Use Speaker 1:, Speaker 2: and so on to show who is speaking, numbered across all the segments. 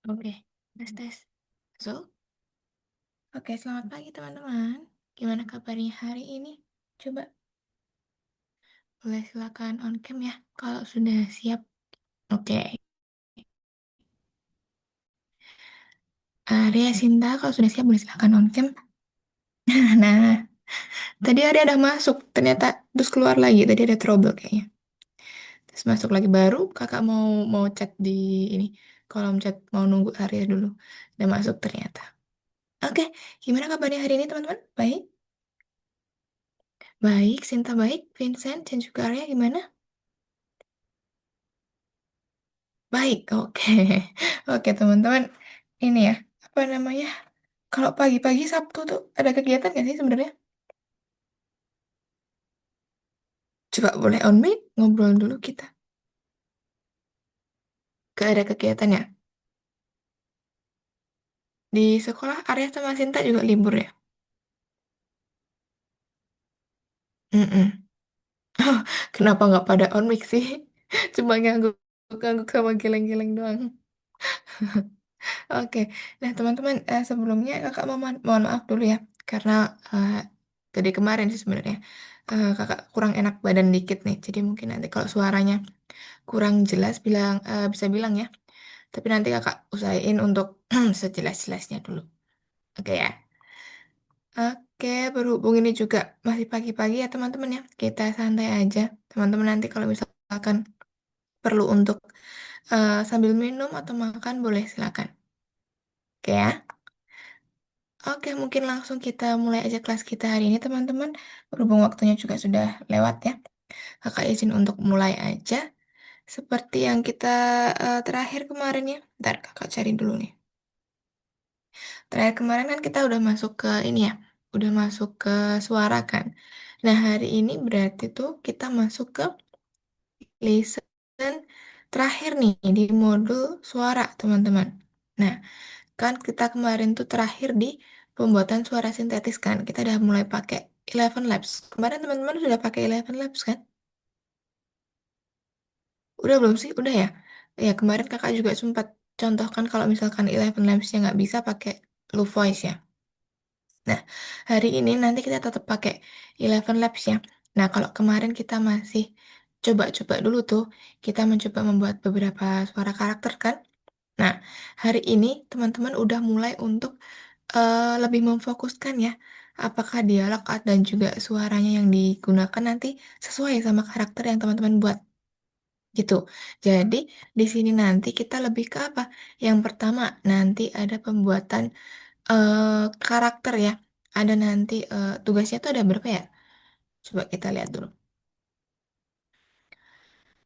Speaker 1: Oke, tes tes. So, oke, selamat pagi teman-teman. Gimana kabarnya hari ini? Coba boleh silakan on cam ya kalau sudah siap. Oke, Arya Sinta kalau sudah siap boleh silakan on cam. Nah, tadi Arya ada masuk, ternyata terus keluar lagi. Tadi ada trouble kayaknya. Terus masuk lagi baru, kakak mau chat di ini kolom chat, mau nunggu Arya dulu. Udah masuk ternyata. Oke, gimana kabarnya hari ini teman-teman? Baik, baik, Sinta baik, Vincent dan juga Arya gimana? Baik, oke. Oke, teman-teman. Ini ya, apa namanya? Kalau pagi-pagi Sabtu tuh ada kegiatan nggak sih sebenarnya? Coba boleh on mic, ngobrol dulu kita. Gak ada kegiatan ya? Di sekolah Arya sama Sinta juga libur ya? Mm-mm. Kenapa nggak pada on mic sih? Cuma ngangguk-ngangguk sama geleng-geleng doang. Oke, nah teman-teman sebelumnya kakak mohon maaf dulu ya karena eh, tadi kemarin sih sebenarnya kakak kurang enak badan dikit nih. Jadi mungkin nanti kalau suaranya kurang jelas bisa bilang ya. Tapi nanti kakak usahain untuk sejelas-jelasnya dulu. Oke ya. Oke, berhubung ini juga masih pagi-pagi ya teman-teman ya. Kita santai aja. Teman-teman nanti kalau misalkan perlu untuk sambil minum atau makan boleh silakan. Oke ya. Oke, mungkin langsung kita mulai aja kelas kita hari ini teman-teman. Berhubung waktunya juga sudah lewat ya. Kakak izin untuk mulai aja. Seperti yang kita terakhir kemarin ya. Ntar kakak cari dulu nih. Terakhir kemarin kan kita udah masuk ke ini ya, udah masuk ke suara kan. Nah, hari ini berarti tuh kita masuk ke lesson terakhir nih di modul suara, teman-teman. Nah, kan kita kemarin tuh terakhir di pembuatan suara sintetis kan. Kita udah mulai pakai Eleven Labs. Kemarin teman-teman sudah pakai Eleven Labs kan? Udah belum sih? Udah ya? Ya, kemarin kakak juga sempat contohkan kalau misalkan Eleven Labs-nya nggak bisa pakai Lu Voice ya. Nah, hari ini nanti kita tetap pakai Eleven Labs ya. Nah, kalau kemarin kita masih coba-coba dulu tuh, kita mencoba membuat beberapa suara karakter kan. Nah, hari ini teman-teman udah mulai untuk lebih memfokuskan ya, apakah dialog dan juga suaranya yang digunakan nanti sesuai sama karakter yang teman-teman buat gitu. Jadi, di sini nanti kita lebih ke apa? Yang pertama, nanti ada pembuatan karakter ya. Ada nanti tugasnya tuh ada berapa ya? Coba kita lihat dulu.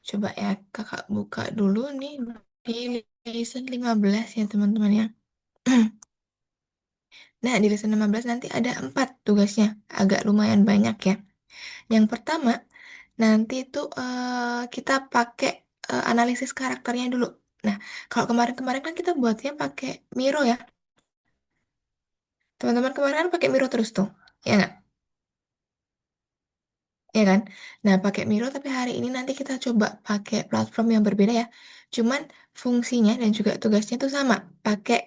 Speaker 1: Coba ya kakak buka dulu nih di lesson 15 ya teman-teman ya. Nah di lesson 15 nanti ada 4 tugasnya. Agak lumayan banyak ya. Yang pertama nanti tuh kita pakai analisis karakternya dulu. Nah kalau kemarin-kemarin kan kita buatnya pakai Miro ya. Teman-teman kemarin kan pakai Miro terus tuh. Ya nggak? Ya kan? Nah, pakai Miro tapi hari ini nanti kita coba pakai platform yang berbeda ya. Cuman fungsinya dan juga tugasnya itu sama, pakai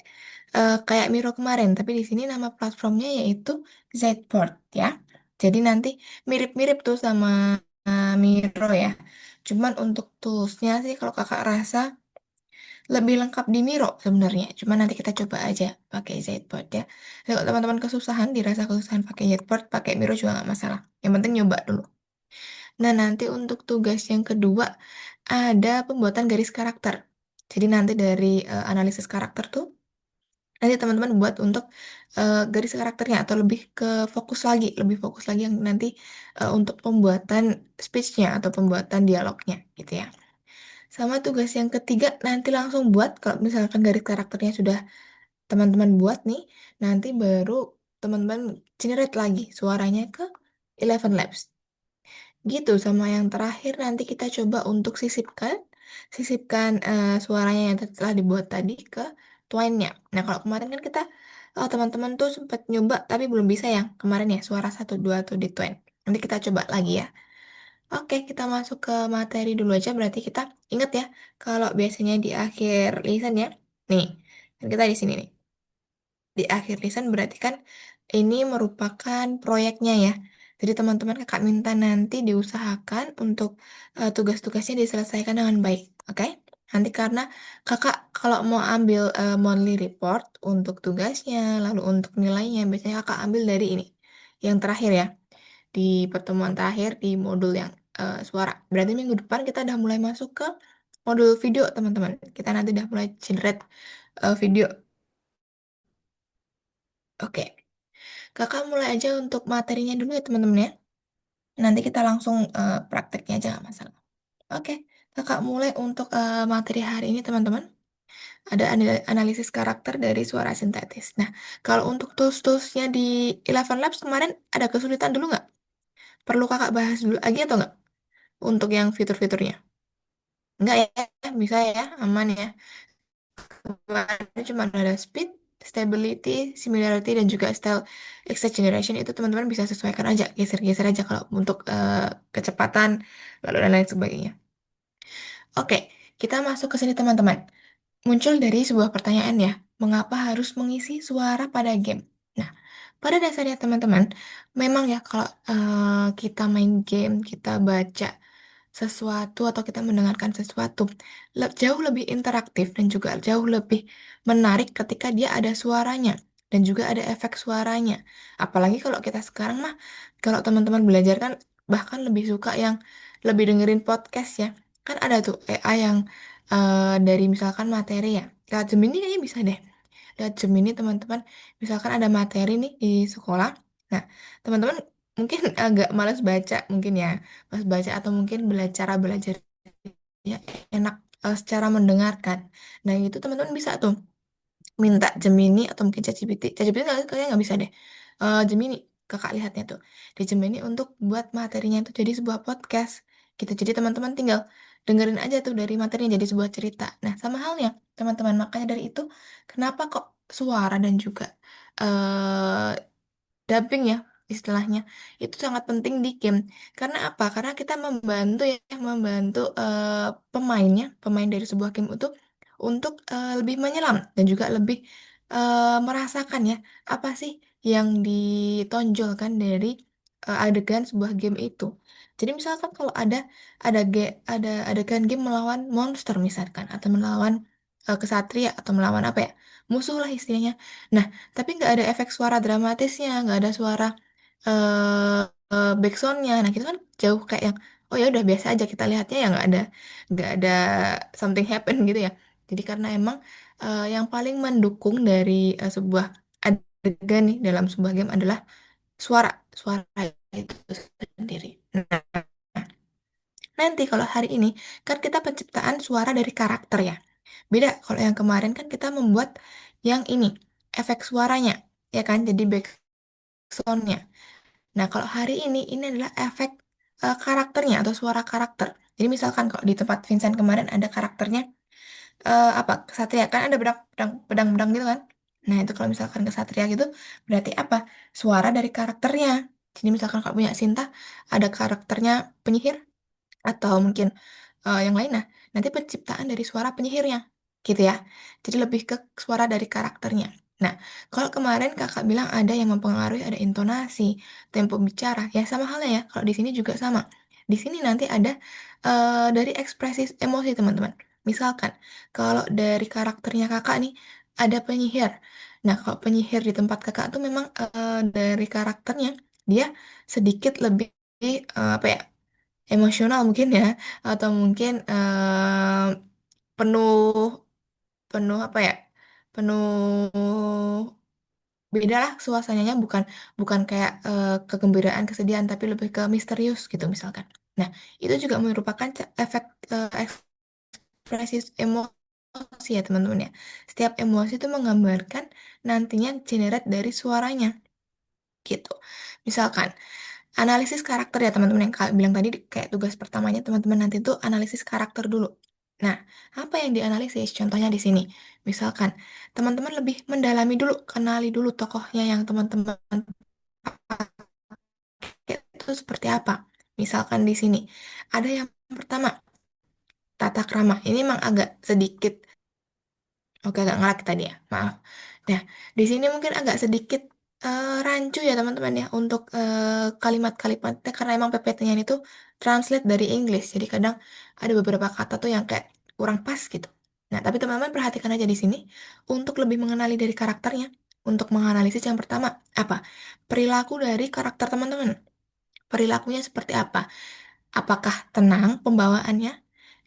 Speaker 1: kayak Miro kemarin, tapi di sini nama platformnya yaitu Zboard ya. Jadi nanti mirip-mirip tuh sama Miro ya. Cuman untuk toolsnya sih kalau kakak rasa lebih lengkap di Miro sebenarnya. Cuman nanti kita coba aja pakai Zboard ya. Kalau teman-teman kesusahan, dirasa kesusahan pakai Zboard, pakai Miro juga nggak masalah. Yang penting nyoba dulu. Nah, nanti untuk tugas yang kedua ada pembuatan garis karakter. Jadi nanti dari analisis karakter tuh nanti teman-teman buat untuk garis karakternya atau lebih fokus lagi yang nanti untuk pembuatan speech-nya atau pembuatan dialognya gitu ya. Sama tugas yang ketiga nanti langsung buat kalau misalkan garis karakternya sudah teman-teman buat nih, nanti baru teman-teman generate lagi suaranya ke Eleven Labs. Gitu, sama yang terakhir nanti kita coba untuk sisipkan suaranya yang telah dibuat tadi ke Twine-nya. Nah, kalau kemarin kan kita, teman-teman tuh sempat nyoba, tapi belum bisa ya kemarin ya, suara satu dua tuh di Twine. Nanti kita coba lagi ya. Oke, kita masuk ke materi dulu aja, berarti kita ingat ya, kalau biasanya di akhir lesson ya, nih, Kan kita di sini nih. Di akhir lisan berarti kan ini merupakan proyeknya ya. Jadi teman-teman kakak minta nanti diusahakan untuk tugas-tugasnya diselesaikan dengan baik. Oke? Nanti karena kakak kalau mau ambil monthly report untuk tugasnya, lalu untuk nilainya, biasanya kakak ambil dari ini. Yang terakhir ya, di pertemuan terakhir di modul yang suara. Berarti minggu depan kita udah mulai masuk ke modul video, teman-teman. Kita nanti udah mulai generate video. Oke. Kakak mulai aja untuk materinya dulu ya teman-teman ya. Nanti kita langsung prakteknya aja nggak masalah. Oke, kakak mulai untuk materi hari ini teman-teman. Ada analisis karakter dari suara sintetis. Nah, kalau untuk tools-toolsnya di Eleven Labs kemarin ada kesulitan dulu nggak? Perlu kakak bahas dulu lagi atau nggak? Untuk yang fitur-fiturnya. Nggak ya, bisa ya, aman ya. Kemarin cuma ada speed, stability, similarity, dan juga style exact generation itu teman-teman bisa sesuaikan aja, geser-geser aja kalau untuk kecepatan, lalu dan lain sebagainya. Oke, kita masuk ke sini teman-teman. Muncul dari sebuah pertanyaan ya, mengapa harus mengisi suara pada game? Nah, pada dasarnya teman-teman, memang ya kalau kita main game, kita baca sesuatu atau kita mendengarkan sesuatu jauh lebih interaktif dan juga jauh lebih menarik ketika dia ada suaranya dan juga ada efek suaranya. Apalagi kalau kita sekarang mah kalau teman-teman belajar kan bahkan lebih suka yang lebih dengerin podcast ya. Kan ada tuh AI yang dari misalkan materi ya. Lewat Gemini kayaknya bisa deh. Lewat Gemini teman-teman misalkan ada materi nih di sekolah. Nah, teman-teman mungkin agak malas baca mungkin ya pas baca atau mungkin cara belajarnya enak secara mendengarkan. Nah itu teman-teman bisa tuh minta Gemini atau mungkin ChatGPT. ChatGPT kayaknya nggak bisa deh. Gemini kakak lihatnya tuh di Gemini untuk buat materinya itu jadi sebuah podcast gitu. Jadi teman-teman tinggal dengerin aja tuh dari materinya jadi sebuah cerita. Nah sama halnya teman-teman makanya dari itu kenapa kok suara dan juga eh, dubbing ya istilahnya itu sangat penting di game karena apa? Karena kita membantu ya membantu pemain dari sebuah game itu untuk lebih menyelam dan juga lebih merasakan ya apa sih yang ditonjolkan dari adegan sebuah game itu. Jadi misalkan kalau ada adegan game melawan monster misalkan atau melawan kesatria atau melawan apa ya musuh lah istilahnya. Nah tapi nggak ada efek suara dramatisnya, nggak ada suara backsoundnya. Nah, kita kan jauh kayak yang, oh ya udah biasa aja kita lihatnya ya nggak ada something happen gitu ya. Jadi karena emang yang paling mendukung dari sebuah adegan nih dalam sebuah game adalah suara, suara itu sendiri. Nah, nanti kalau hari ini kan kita penciptaan suara dari karakter ya. Beda kalau yang kemarin kan kita membuat yang ini efek suaranya ya kan jadi backsoundnya. Nah, kalau hari ini adalah efek karakternya atau suara karakter. Jadi misalkan kalau di tempat Vincent kemarin ada karakternya apa kesatria kan ada pedang gitu kan. Nah, itu kalau misalkan kesatria gitu berarti apa? Suara dari karakternya. Jadi misalkan kalau punya Sinta ada karakternya penyihir atau mungkin yang lain. Nah, nanti penciptaan dari suara penyihirnya, gitu ya. Jadi lebih ke suara dari karakternya. Nah, kalau kemarin kakak bilang ada yang mempengaruhi, ada intonasi, tempo bicara, ya sama halnya ya. Kalau di sini juga sama. Di sini nanti ada dari ekspresi emosi teman-teman. Misalkan, kalau dari karakternya kakak nih, ada penyihir. Nah, kalau penyihir di tempat kakak tuh memang dari karakternya, dia sedikit lebih apa ya emosional mungkin ya atau mungkin penuh penuh apa ya penuh beda lah suasananya bukan bukan kayak kegembiraan kesedihan tapi lebih ke misterius gitu misalkan. Nah itu juga merupakan efek ekspresi emosi ya teman-teman ya. Setiap emosi itu menggambarkan nantinya generate dari suaranya gitu. Misalkan analisis karakter ya teman-teman yang Kak bilang tadi kayak tugas pertamanya teman-teman nanti tuh analisis karakter dulu. Nah, apa yang dianalisis? Contohnya di sini. Misalkan teman-teman lebih mendalami dulu, kenali dulu tokohnya yang teman-teman pakai itu seperti apa. Misalkan di sini ada yang pertama tata krama. Ini memang agak sedikit Oke, agak ngelak tadi ya, maaf. Nah, di sini mungkin agak sedikit rancu ya teman-teman ya untuk kalimat-kalimatnya karena emang PPT-nya itu translate dari English. Jadi kadang ada beberapa kata tuh yang kayak kurang pas gitu. Nah, tapi teman-teman perhatikan aja di sini untuk lebih mengenali dari karakternya. Untuk menganalisis yang pertama, apa? Perilaku dari karakter teman-teman. Perilakunya seperti apa? Apakah tenang pembawaannya,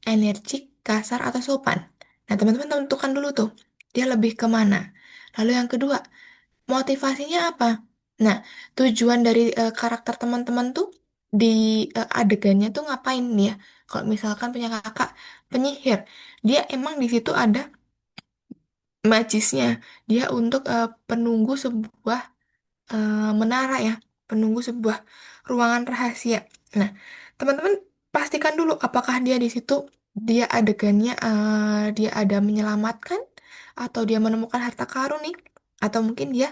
Speaker 1: energik, kasar, atau sopan? Nah, teman-teman tentukan dulu tuh, dia lebih kemana. Lalu yang kedua, motivasinya apa? Nah, tujuan dari karakter teman-teman tuh di adegannya tuh ngapain nih ya? Kalau misalkan punya kakak penyihir, dia emang di situ ada magisnya. Dia untuk penunggu sebuah menara ya, penunggu sebuah ruangan rahasia. Nah, teman-teman pastikan dulu apakah dia di situ dia adegannya dia ada menyelamatkan atau dia menemukan harta karun nih atau mungkin dia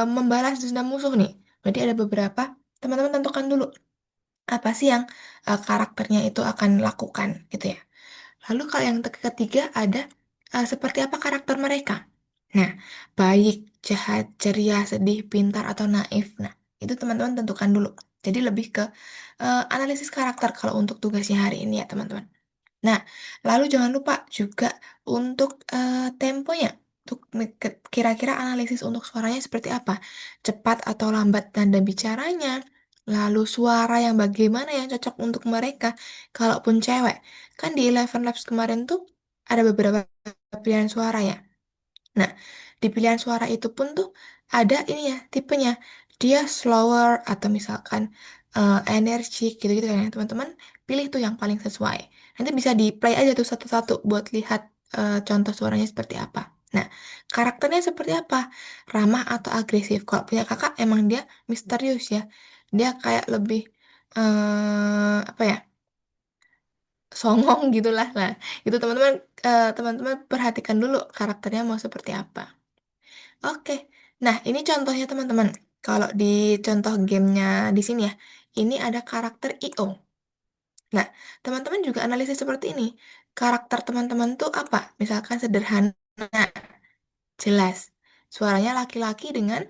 Speaker 1: membalas dendam musuh nih. Berarti ada beberapa teman-teman tentukan dulu apa sih yang karakternya itu akan lakukan gitu ya. Lalu kalau yang ketiga ada seperti apa karakter mereka. Nah, baik, jahat, ceria, sedih, pintar, atau naif. Nah, itu teman-teman tentukan dulu. Jadi lebih ke analisis karakter kalau untuk tugasnya hari ini ya teman-teman. Nah, lalu jangan lupa juga untuk temponya. Untuk kira-kira analisis untuk suaranya seperti apa? Cepat atau lambat nada bicaranya. Lalu suara yang bagaimana yang cocok untuk mereka. Kalaupun cewek. Kan di Eleven Labs kemarin tuh ada beberapa pilihan suara ya. Nah, di pilihan suara itu pun tuh ada ini ya, tipenya. Dia slower atau misalkan energik gitu-gitu kan ya. Teman-teman pilih tuh yang paling sesuai. Nanti bisa di play aja tuh satu-satu buat lihat contoh suaranya seperti apa. Nah, karakternya seperti apa? Ramah atau agresif? Kalau punya kakak emang dia misterius ya. Dia kayak lebih apa ya? Songong gitulah. Nah, itu teman-teman teman-teman perhatikan dulu karakternya mau seperti apa. Oke, nah ini contohnya teman-teman. Kalau di contoh gamenya di sini ya, ini ada karakter IO. Nah, teman-teman juga analisis seperti ini. Karakter teman-teman tuh apa? Misalkan sederhana, jelas. Suaranya laki-laki dengan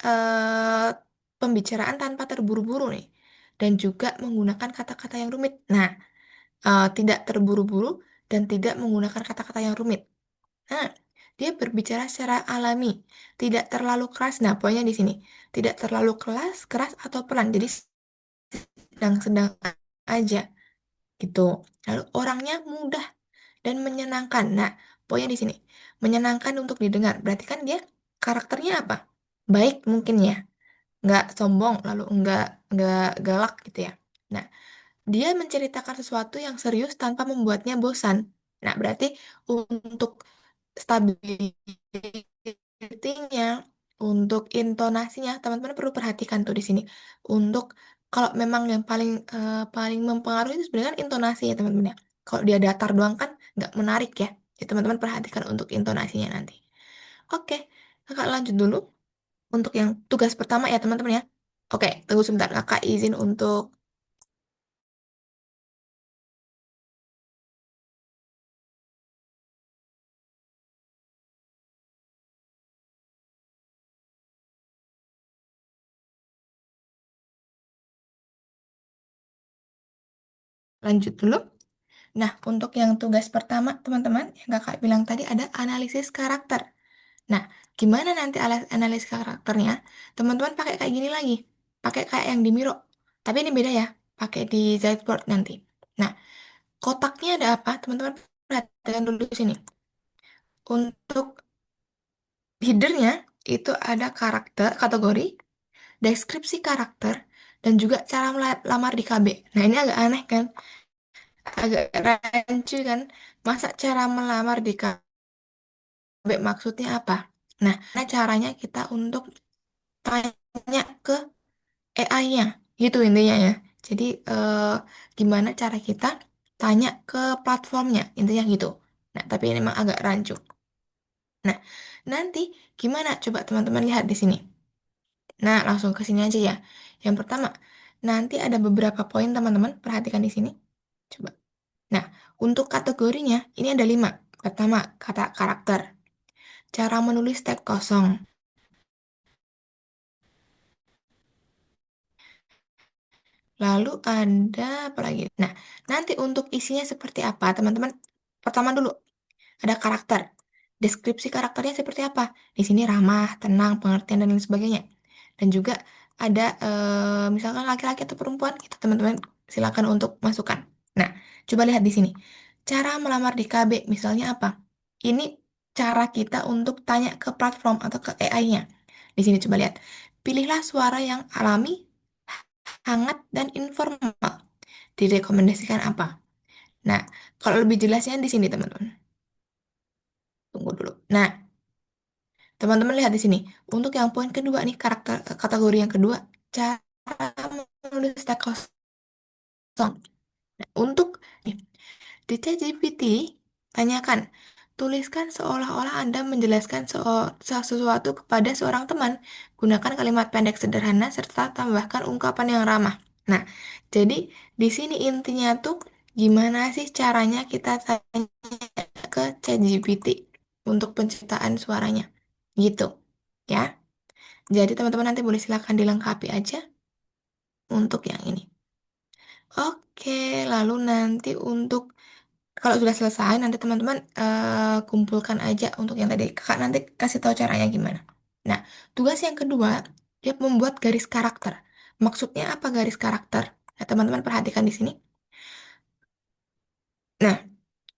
Speaker 1: eh, pembicaraan tanpa terburu-buru nih. Dan juga menggunakan kata-kata yang rumit. Nah, tidak terburu-buru dan tidak menggunakan kata-kata yang rumit. Nah, dia berbicara secara alami, tidak terlalu keras. Nah, poinnya di sini, tidak terlalu keras atau pelan. Jadi sedang-sedang aja gitu. Lalu orangnya mudah dan menyenangkan. Nah, poinnya di sini, menyenangkan untuk didengar. Berarti kan dia karakternya apa? Baik mungkin ya, nggak sombong, lalu nggak galak gitu ya. Nah, dia menceritakan sesuatu yang serius tanpa membuatnya bosan. Nah, berarti untuk stability-nya, untuk intonasinya, teman-teman perlu perhatikan tuh di sini. Untuk kalau memang yang paling mempengaruhi itu sebenarnya kan intonasi ya teman-teman ya. Kalau dia datar doang kan nggak menarik ya. Jadi teman-teman perhatikan untuk intonasinya nanti. Oke, kakak lanjut dulu untuk yang tugas pertama ya teman-teman ya. Oke, tunggu sebentar. Kakak izin untuk lanjut dulu. Nah, untuk yang tugas pertama, teman-teman, yang kakak bilang tadi ada analisis karakter. Nah, gimana nanti analisis karakternya? Teman-teman pakai kayak gini lagi. Pakai kayak yang di Miro. Tapi ini beda ya. Pakai di Whiteboard nanti. Nah, kotaknya ada apa? Teman-teman perhatikan dulu di sini. Untuk headernya itu ada karakter, kategori, deskripsi karakter, dan juga cara lamar di KB. Nah, ini agak aneh kan? Agak rancu kan? Masa cara melamar di maksudnya apa? Nah, nah caranya kita untuk tanya ke AI-nya, gitu intinya ya. Jadi, gimana cara kita tanya ke platformnya, intinya gitu. Nah, tapi ini memang agak rancu. Nah, nanti gimana? Coba teman-teman lihat di sini. Nah, langsung ke sini aja ya. Yang pertama, nanti ada beberapa poin teman-teman, perhatikan di sini. Coba. Nah, untuk kategorinya, ini ada 5. Pertama, kata karakter. cara menulis teks kosong. Lalu ada apa lagi? Nah, nanti untuk isinya seperti apa, teman-teman? Pertama dulu, ada karakter. Deskripsi karakternya seperti apa? Di sini ramah, tenang, pengertian, dan lain sebagainya. Dan juga ada misalkan laki-laki atau perempuan, itu teman-teman silakan untuk masukkan. Nah, coba lihat di sini. Cara melamar di KB, misalnya apa? Ini cara kita untuk tanya ke platform atau ke AI-nya. Di sini coba lihat. Pilihlah suara yang alami, hangat, dan informal. Direkomendasikan apa? Nah, kalau lebih jelasnya di sini, teman-teman. Tunggu dulu. Nah, teman-teman lihat di sini. Untuk yang poin kedua nih, kategori yang kedua, cara menulis teks kosong. Nah, untuk nih, di ChatGPT, tanyakan, tuliskan seolah-olah Anda menjelaskan sesuatu kepada seorang teman. Gunakan kalimat pendek sederhana serta tambahkan ungkapan yang ramah. Nah, jadi di sini intinya tuh gimana sih caranya kita tanya ke ChatGPT untuk penciptaan suaranya. Gitu. Ya. Jadi teman-teman nanti boleh silakan dilengkapi aja untuk yang ini. Oke, lalu nanti untuk kalau sudah selesai, nanti teman-teman kumpulkan aja untuk yang tadi. Kakak nanti kasih tahu caranya gimana. Nah, tugas yang kedua, dia membuat garis karakter. Maksudnya apa garis karakter? Nah, teman-teman perhatikan di sini. Nah,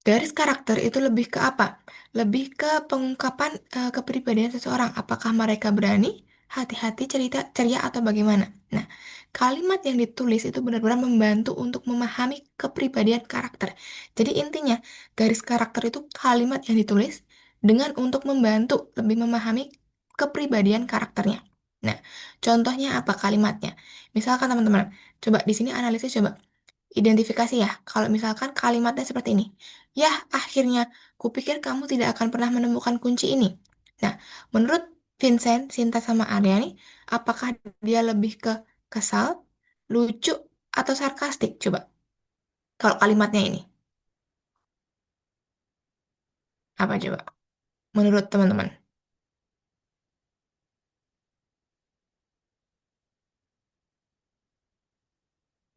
Speaker 1: garis karakter itu lebih ke apa? Lebih ke pengungkapan kepribadian seseorang. Apakah mereka berani, hati-hati, cerita, ceria, atau bagaimana? Nah, kalimat yang ditulis itu benar-benar membantu untuk memahami kepribadian karakter. Jadi intinya, garis karakter itu kalimat yang ditulis dengan untuk membantu lebih memahami kepribadian karakternya. Nah, contohnya apa kalimatnya? Misalkan teman-teman, coba di sini analisis coba. Identifikasi ya, kalau misalkan kalimatnya seperti ini. Ya, akhirnya, kupikir kamu tidak akan pernah menemukan kunci ini. Nah, menurut Vincent, Sinta, sama Arya nih, apakah dia lebih ke kesal, lucu, atau sarkastik? Coba, kalau kalimatnya ini, apa coba? Menurut teman-teman,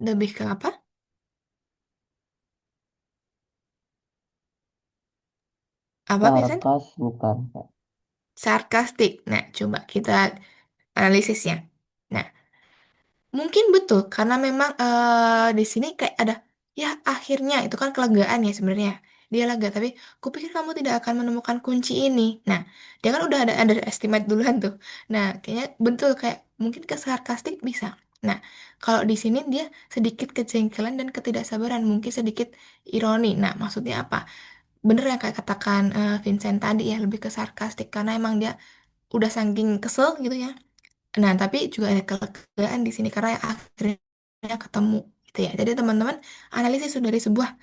Speaker 1: lebih ke apa? Apa, Vincent?
Speaker 2: Sarkas bukan, Kak.
Speaker 1: Sarkastik. Nah, coba kita analisisnya. Nah, mungkin betul karena memang di sini kayak ada ya akhirnya itu kan kelegaan ya sebenarnya. Dia lega tapi kupikir kamu tidak akan menemukan kunci ini. Nah, dia kan udah ada underestimate duluan tuh. Nah, kayaknya betul kayak mungkin ke sarkastik bisa. Nah, kalau di sini dia sedikit kejengkelan dan ketidaksabaran, mungkin sedikit ironi. Nah, maksudnya apa? Bener yang kayak katakan Vincent tadi ya lebih ke sarkastik karena emang dia udah saking kesel gitu ya. Nah, tapi juga ada kelegaan di sini karena akhirnya ketemu gitu ya. Jadi teman-teman analisis dari sebuah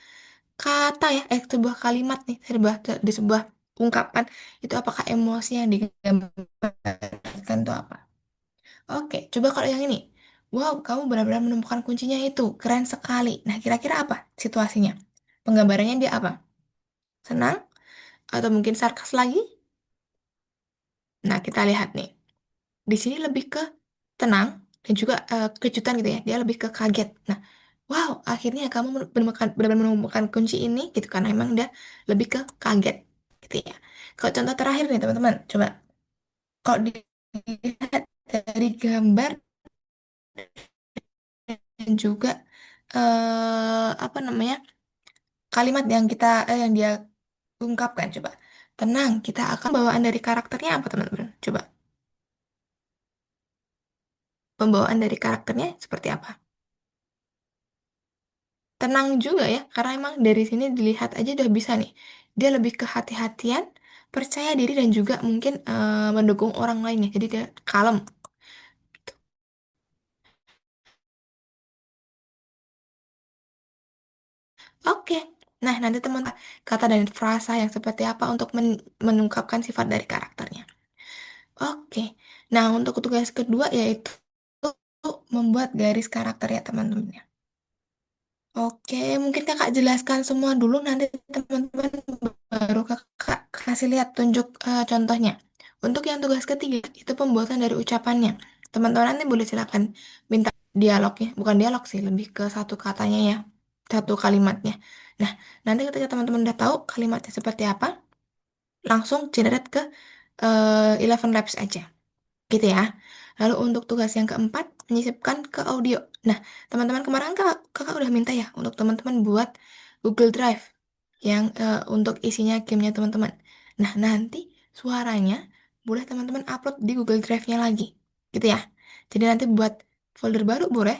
Speaker 1: kata ya, sebuah kalimat nih, di sebuah ungkapan itu apakah emosi yang digambarkan itu apa? Oke, coba kalau yang ini. Wow, kamu benar-benar menemukan kuncinya itu. Keren sekali. Nah, kira-kira apa situasinya? Penggambarannya dia apa? Senang? Atau mungkin sarkas lagi? Nah, kita lihat nih. Di sini lebih ke tenang dan juga kejutan gitu ya. Dia lebih ke kaget. Nah, wow, akhirnya kamu benar-benar menemukan kunci ini gitu karena emang dia lebih ke kaget gitu ya. Kalau contoh terakhir nih teman-teman, coba kalau dilihat dari gambar dan juga apa namanya kalimat yang yang dia ungkapkan coba. Tenang, kita akan bawaan dari karakternya apa teman-teman? Coba pembawaan dari karakternya seperti apa? Tenang juga ya, karena emang dari sini dilihat aja udah bisa nih. Dia lebih ke hati-hatian, percaya diri dan juga mungkin mendukung orang lainnya. Jadi dia kalem. Oke. Nah, nanti teman kata dan frasa yang seperti apa untuk mengungkapkan sifat dari karakternya. Oke. Nah, untuk tugas kedua yaitu membuat garis karakter ya teman-teman ya. Oke, mungkin kakak jelaskan semua dulu nanti teman-teman baru kakak kasih lihat tunjuk contohnya. Untuk yang tugas ketiga, itu pembuatan dari ucapannya. Teman-teman nanti boleh silakan minta dialognya, bukan dialog sih, lebih ke satu katanya ya, satu kalimatnya. Nah, nanti ketika teman-teman udah tahu kalimatnya seperti apa, langsung generate ke Eleven Labs aja gitu ya. Lalu untuk tugas yang keempat, menyisipkan ke audio. Nah, teman-teman kemarin kakak udah minta ya untuk teman-teman buat Google Drive yang untuk isinya gamenya teman-teman. Nah, nanti suaranya boleh teman-teman upload di Google Drive-nya lagi, gitu ya. Jadi nanti buat folder baru boleh,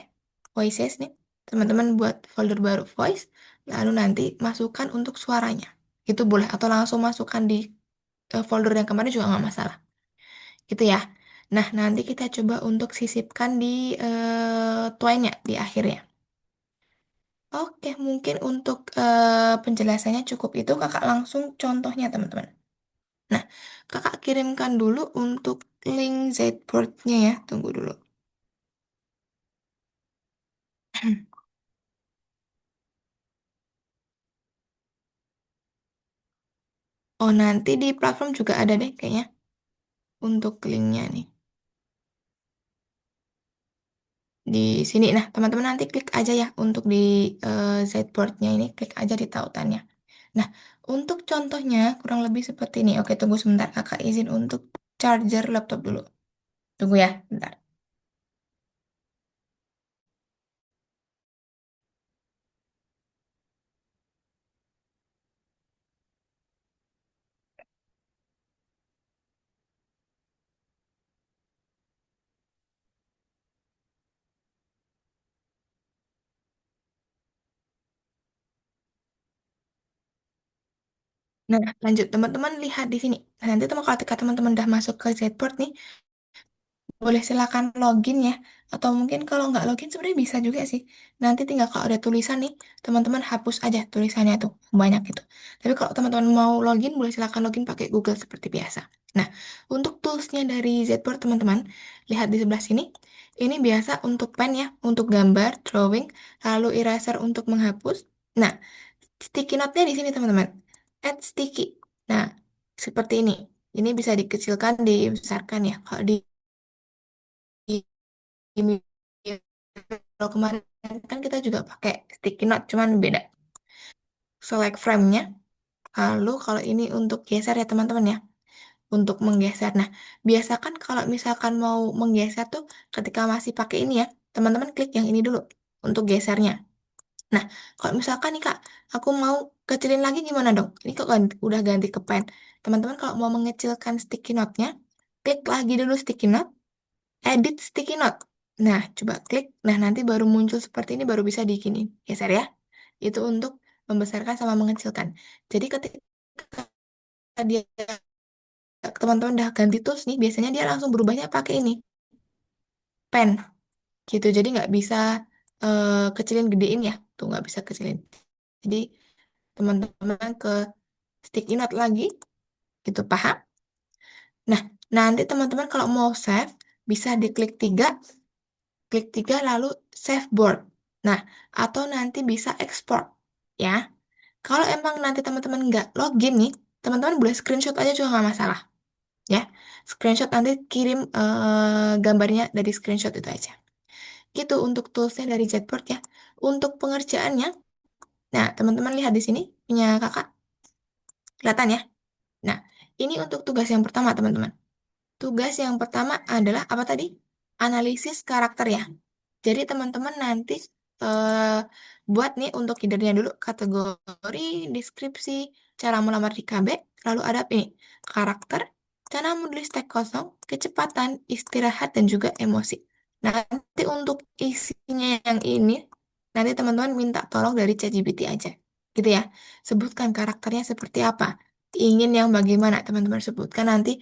Speaker 1: voices nih. Teman-teman buat folder baru voice, lalu nanti masukkan untuk suaranya. Itu boleh, atau langsung masukkan di folder yang kemarin juga nggak masalah gitu ya. Nah, nanti kita coba untuk sisipkan di Twine-nya di akhirnya. Oke, mungkin untuk penjelasannya cukup itu. Kakak langsung contohnya, teman-teman. Nah, kakak kirimkan dulu untuk link Zboard-nya ya. Tunggu dulu. Oh, nanti di platform juga ada deh kayaknya untuk linknya nih. Di sini. Nah, teman-teman nanti klik aja ya untuk di Zboard-nya ini. Klik aja di tautannya. Nah, untuk contohnya kurang lebih seperti ini. Oke, tunggu sebentar. Kakak izin untuk charger laptop dulu. Tunggu ya, bentar. Nah, lanjut. Teman-teman lihat di sini. Nah, nanti ketika teman-teman udah masuk ke Zboard nih, boleh silakan login ya. Atau mungkin kalau nggak login sebenarnya bisa juga sih. Nanti tinggal kalau ada tulisan nih, teman-teman hapus aja tulisannya tuh. Banyak gitu. Tapi kalau teman-teman mau login, boleh silakan login pakai Google seperti biasa. Nah, untuk toolsnya dari Zboard teman-teman, lihat di sebelah sini. Ini biasa untuk pen ya, untuk gambar, drawing, lalu eraser untuk menghapus. Nah, sticky note-nya di sini teman-teman. Add sticky. Nah, seperti ini. Ini bisa dikecilkan, dibesarkan ya. Kalau di kalau kemarin kan kita juga pakai sticky note, cuman beda. Select frame-nya. Lalu kalau ini untuk geser ya teman-teman ya. Untuk menggeser. Nah, biasakan kalau misalkan mau menggeser tuh ketika masih pakai ini ya, teman-teman klik yang ini dulu untuk gesernya. Nah, kalau misalkan nih Kak, aku mau kecilin lagi gimana dong? Ini kok udah ganti ke pen. Teman-teman kalau mau mengecilkan sticky note-nya, klik lagi dulu sticky note, edit sticky note. Nah, coba klik. Nah, nanti baru muncul seperti ini, baru bisa digini. Geser ya. Itu untuk membesarkan sama mengecilkan. Jadi ketika dia teman-teman udah ganti tools nih, biasanya dia langsung berubahnya pakai ini, pen. Gitu. Jadi nggak bisa kecilin gedein ya. Tuh nggak bisa kecilin. Jadi teman-teman ke sticky note lagi, gitu paham? Nah, nanti teman-teman kalau mau save, bisa diklik tiga, klik tiga lalu save board. Nah, atau nanti bisa export, ya. Kalau emang nanti teman-teman nggak login nih, teman-teman boleh screenshot aja juga nggak masalah, ya. Screenshot nanti kirim gambarnya dari screenshot itu aja. Gitu untuk toolsnya dari Jetboard ya. Untuk pengerjaannya, nah teman-teman lihat di sini punya kakak, kelihatan ya. Nah, ini untuk tugas yang pertama teman-teman. Tugas yang pertama adalah apa tadi? Analisis karakter ya. Jadi teman-teman nanti eh, buat nih untuk leadernya dulu kategori, deskripsi, cara melamar di KB, lalu ada ini karakter, cara menulis teks kosong, kecepatan, istirahat, dan juga emosi. Nanti untuk isinya yang ini, nanti teman-teman minta tolong dari ChatGPT aja. Gitu ya. Sebutkan karakternya seperti apa. Ingin yang bagaimana teman-teman sebutkan nanti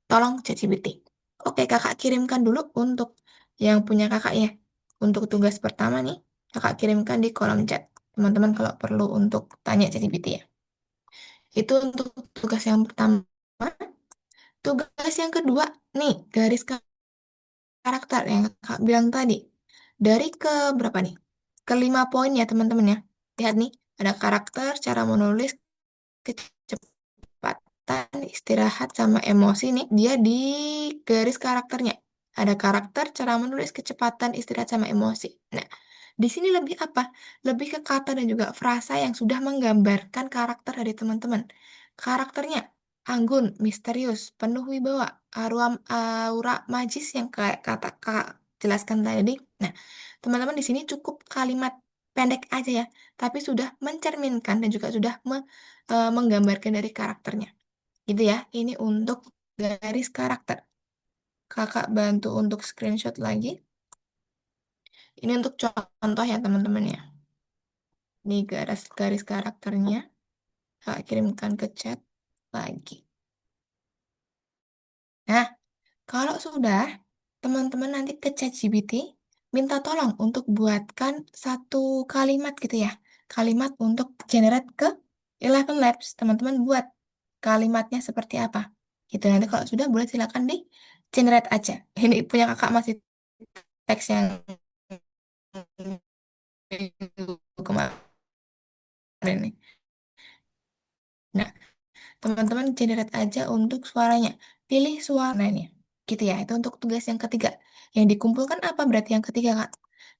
Speaker 1: tolong ChatGPT. Oke, kakak kirimkan dulu untuk yang punya kakak ya. Untuk tugas pertama nih, kakak kirimkan di kolom chat. Teman-teman kalau perlu untuk tanya ChatGPT ya. Itu untuk tugas yang pertama. Tugas yang kedua, nih, garis karakter yang kakak bilang tadi. Dari ke berapa nih? Kelima poin ya teman-teman ya. Lihat nih, ada karakter, cara menulis, kecepatan, kecepatan, istirahat, sama emosi nih, dia di garis karakternya. Ada karakter, cara menulis, kecepatan, istirahat, sama emosi. Nah, di sini lebih apa? Lebih ke kata dan juga frasa yang sudah menggambarkan karakter dari teman-teman. Karakternya anggun, misterius, penuh wibawa, aura magis yang kayak kata Kak jelaskan tadi. Nah, teman-teman di sini cukup kalimat pendek aja ya, tapi sudah mencerminkan dan juga sudah menggambarkan dari karakternya. Gitu ya. Ini untuk garis karakter. Kakak bantu untuk screenshot lagi. Ini untuk contoh ya teman-teman ya. Ini garis karakternya. Kakak kirimkan ke chat lagi. Nah, kalau sudah, teman-teman nanti ke ChatGPT, minta tolong untuk buatkan satu kalimat gitu ya. Kalimat untuk generate ke Eleven Labs. Teman-teman buat kalimatnya seperti apa. Gitu nanti kalau sudah boleh silakan di generate aja. Ini punya kakak masih teks yang kemarin nih. Nah, teman-teman generate aja untuk suaranya. Pilih suaranya. Gitu ya, itu untuk tugas yang ketiga. Yang dikumpulkan apa berarti yang ketiga, Kak?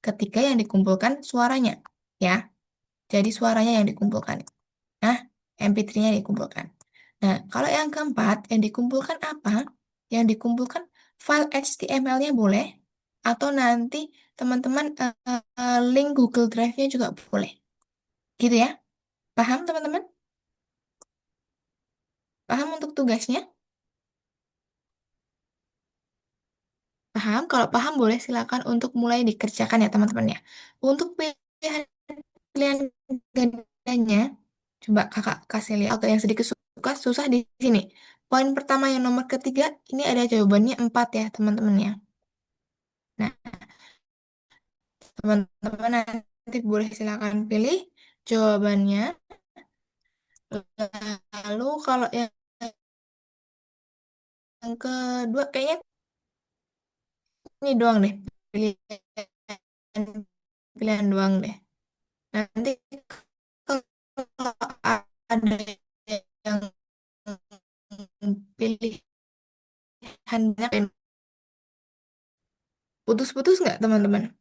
Speaker 1: Ketiga yang dikumpulkan suaranya. Ya, jadi suaranya yang dikumpulkan. Nah, MP3-nya dikumpulkan. Nah, kalau yang keempat, yang dikumpulkan apa? Yang dikumpulkan file HTML-nya boleh, atau nanti teman-teman link Google Drive-nya juga boleh. Gitu ya. Paham, teman-teman? Paham untuk tugasnya? Paham? Kalau paham boleh silakan untuk mulai dikerjakan ya teman-teman ya. Untuk pilihan gandanya, coba kakak kasih lihat atau yang sedikit suka susah di sini. Poin pertama yang nomor ketiga, ini ada jawabannya 4 ya teman-teman ya. Nah, teman-teman nanti boleh silakan pilih jawabannya. Lalu kalau yang kedua, kayaknya ini doang deh. Pilihan, pilihan doang deh. Nanti kalau ada yang pilihan banyak, putus-putus nggak teman-teman?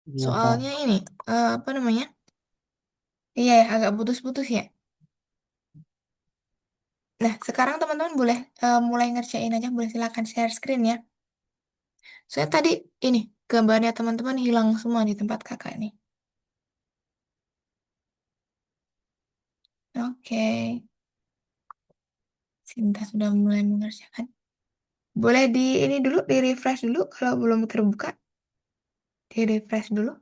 Speaker 2: Iya, Kak.
Speaker 1: Soalnya ini, apa namanya? Iya, ya, agak putus-putus ya. Nah, sekarang teman-teman boleh mulai ngerjain aja, boleh silakan share screen ya. Saya tadi ini, gambarnya teman-teman hilang semua di tempat kakak nih. Oke, Sinta sudah mulai mengerjakan. Boleh di ini dulu, di refresh dulu kalau belum terbuka. Di refresh dulu.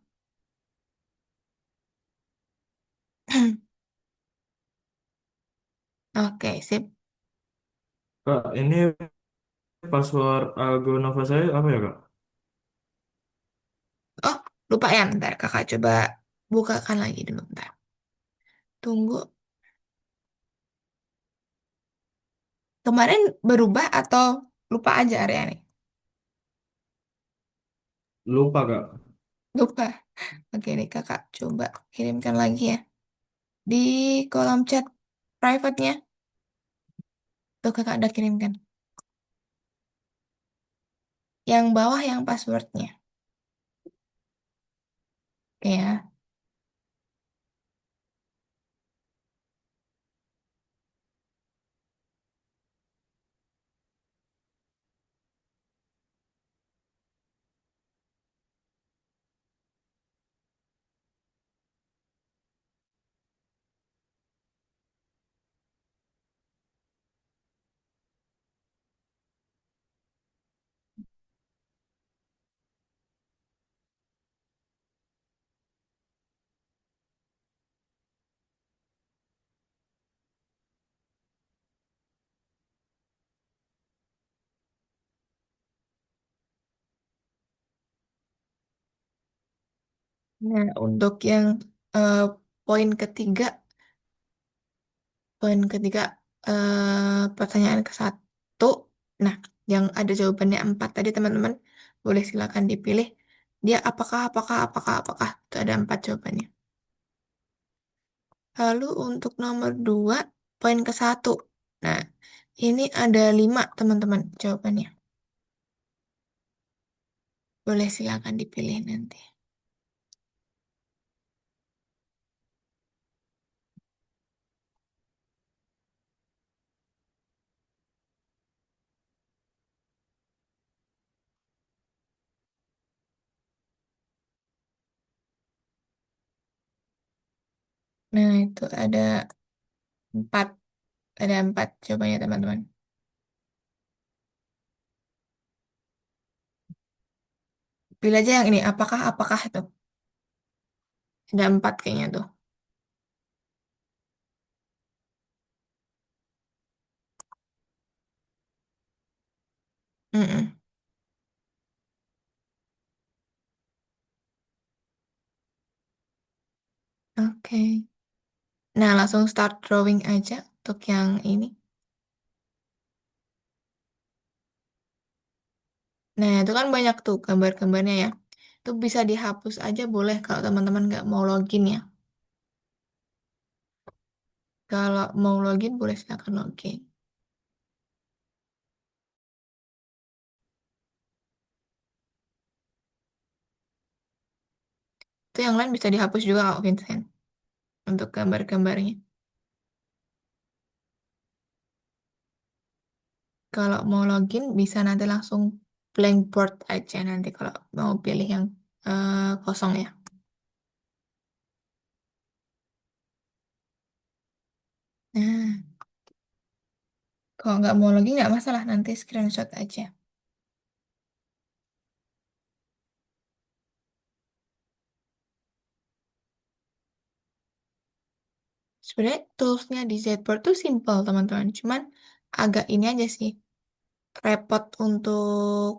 Speaker 1: Oke, sip.
Speaker 2: Kak, ini password Algo Nova saya apa ya, Kak?
Speaker 1: Oh, lupa ya, bentar. Kakak coba bukakan lagi dulu, bentar. Tunggu. Kemarin berubah atau lupa aja area nih?
Speaker 2: Lupa, Kak.
Speaker 1: Lupa. Oke, nih kakak coba kirimkan lagi ya. Di kolom chat private-nya, tuh kakak udah kirimkan. Yang bawah yang passwordnya. Oke ya. Nah, untuk yang eh, poin ketiga, poin ketiga pertanyaan ke satu. Nah, yang ada jawabannya 4 tadi teman-teman, boleh silakan dipilih. Dia apakah, apakah, apakah, apakah. Itu ada 4 jawabannya. Lalu untuk nomor 2, poin ke satu. Nah, ini ada 5 teman-teman jawabannya. Boleh silakan dipilih nanti. Nah, itu ada 4. Ada 4 jawabannya teman-teman. Pilih aja yang ini. Apakah itu? Ada 4 kayaknya tuh. Mm-mm. Oke. Nah, langsung start drawing aja untuk yang ini. Nah, itu kan banyak tuh gambar-gambarnya ya. Itu bisa dihapus aja boleh kalau teman-teman nggak mau login ya. Kalau mau login boleh silakan login. Itu yang lain bisa dihapus juga Kak Vincent untuk gambar-gambarnya. Kalau mau login bisa nanti langsung blank board aja nanti kalau mau pilih yang kosong ya. Nah, kalau nggak mau login nggak masalah nanti screenshot aja. Sebenarnya toolsnya di Zboard tuh simple teman-teman, cuman agak ini aja sih repot untuk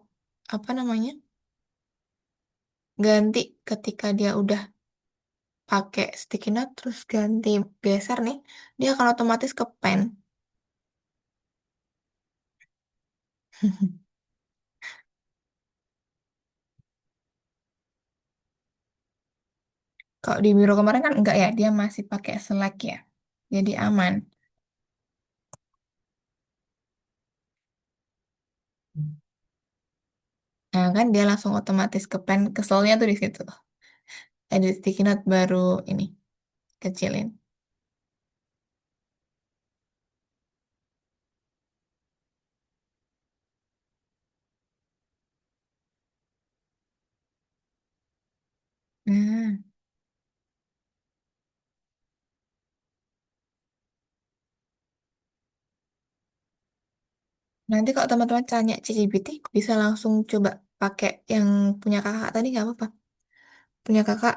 Speaker 1: apa namanya ganti ketika dia udah pakai sticky note terus ganti geser nih, dia akan otomatis ke pen. Kalau di Miro kemarin kan enggak ya, dia masih pakai Slack ya, jadi aman. Nah kan dia langsung otomatis ke pen, keselnya tuh di situ. Edit sticky note baru ini kecilin. Nah, nanti kalau teman-teman tanya ChatGPT, bisa langsung coba pakai yang punya kakak tadi nggak apa-apa. Punya kakak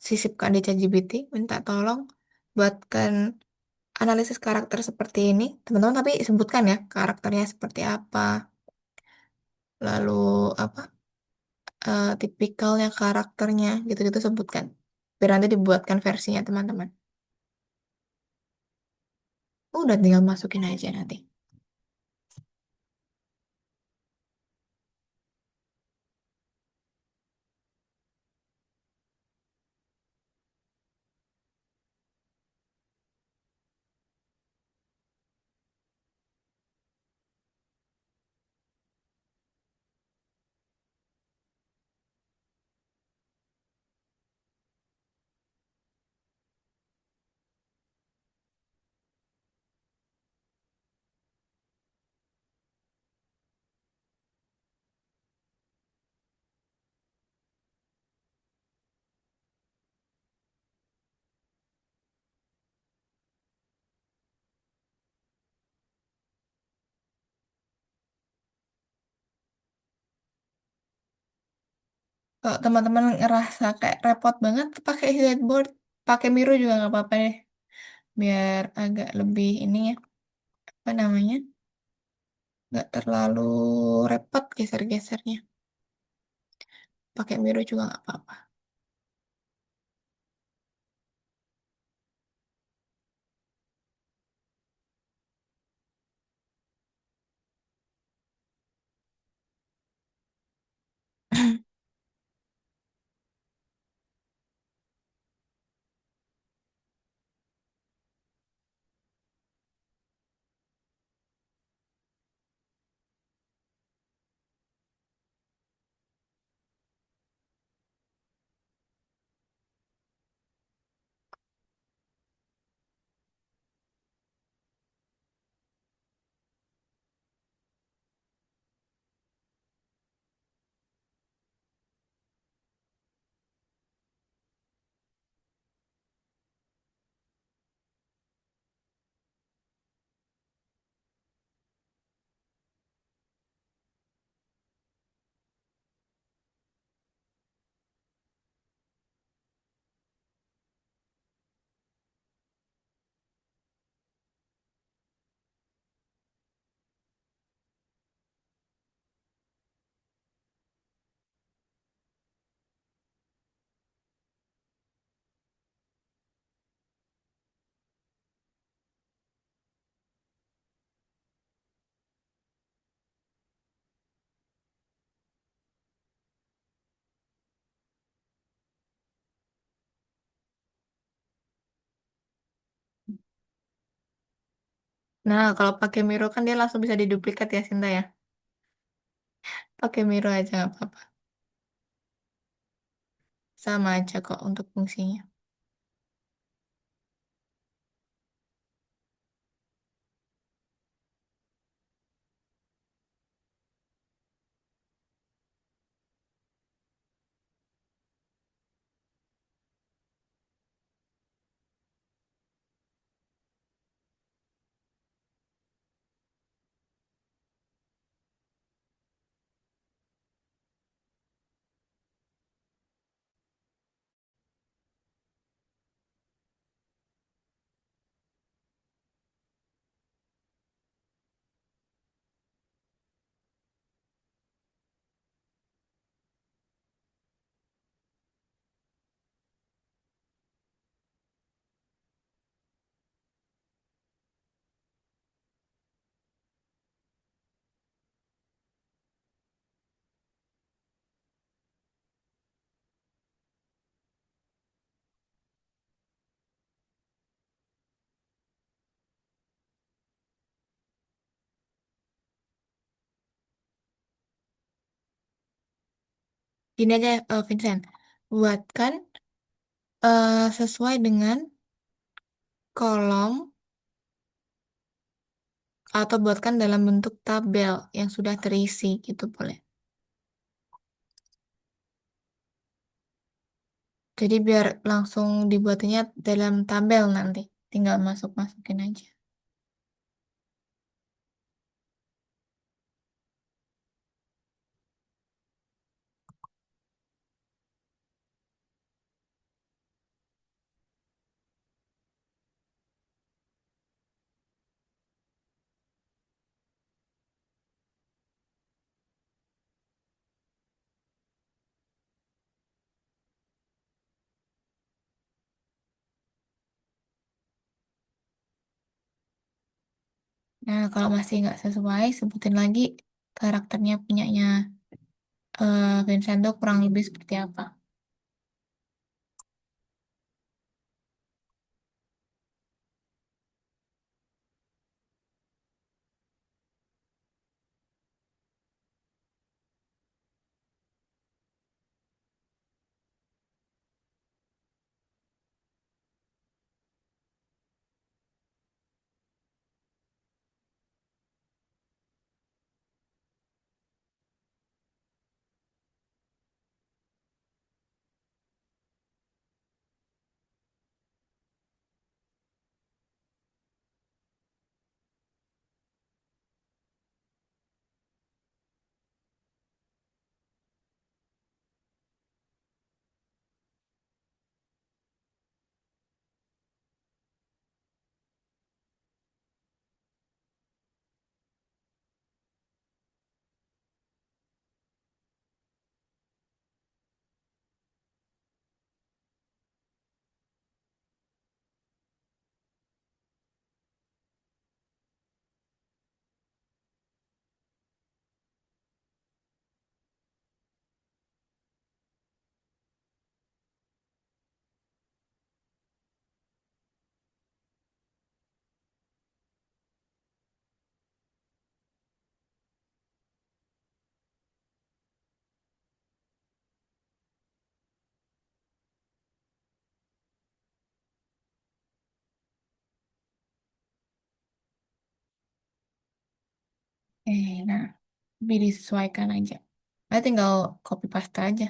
Speaker 1: sisipkan di ChatGPT, minta tolong buatkan analisis karakter seperti ini. Teman-teman tapi sebutkan ya karakternya seperti apa, lalu apa tipikalnya karakternya gitu-gitu sebutkan. Biar nanti dibuatkan versinya teman-teman. Udah tinggal masukin aja nanti. Kalau teman-teman ngerasa kayak repot banget, pakai headboard, pakai Miro juga nggak apa-apa deh. Biar agak lebih ini ya, apa namanya, nggak terlalu repot geser-gesernya. Pakai Miro juga nggak apa-apa. Nah, kalau pakai Miro kan dia langsung bisa diduplikat ya, Sinta ya. Pakai Miro aja nggak apa-apa. Sama aja kok untuk fungsinya. Gini aja, Vincent. Buatkan sesuai dengan kolom atau buatkan dalam bentuk tabel yang sudah terisi gitu boleh. Jadi biar langsung dibuatnya dalam tabel nanti. Tinggal masuk-masukin aja. Nah, kalau masih nggak sesuai, sebutin lagi karakternya punyanya Vincent tuh kurang lebih seperti apa. Nah, lebih disesuaikan aja. Nah, tinggal copy paste aja.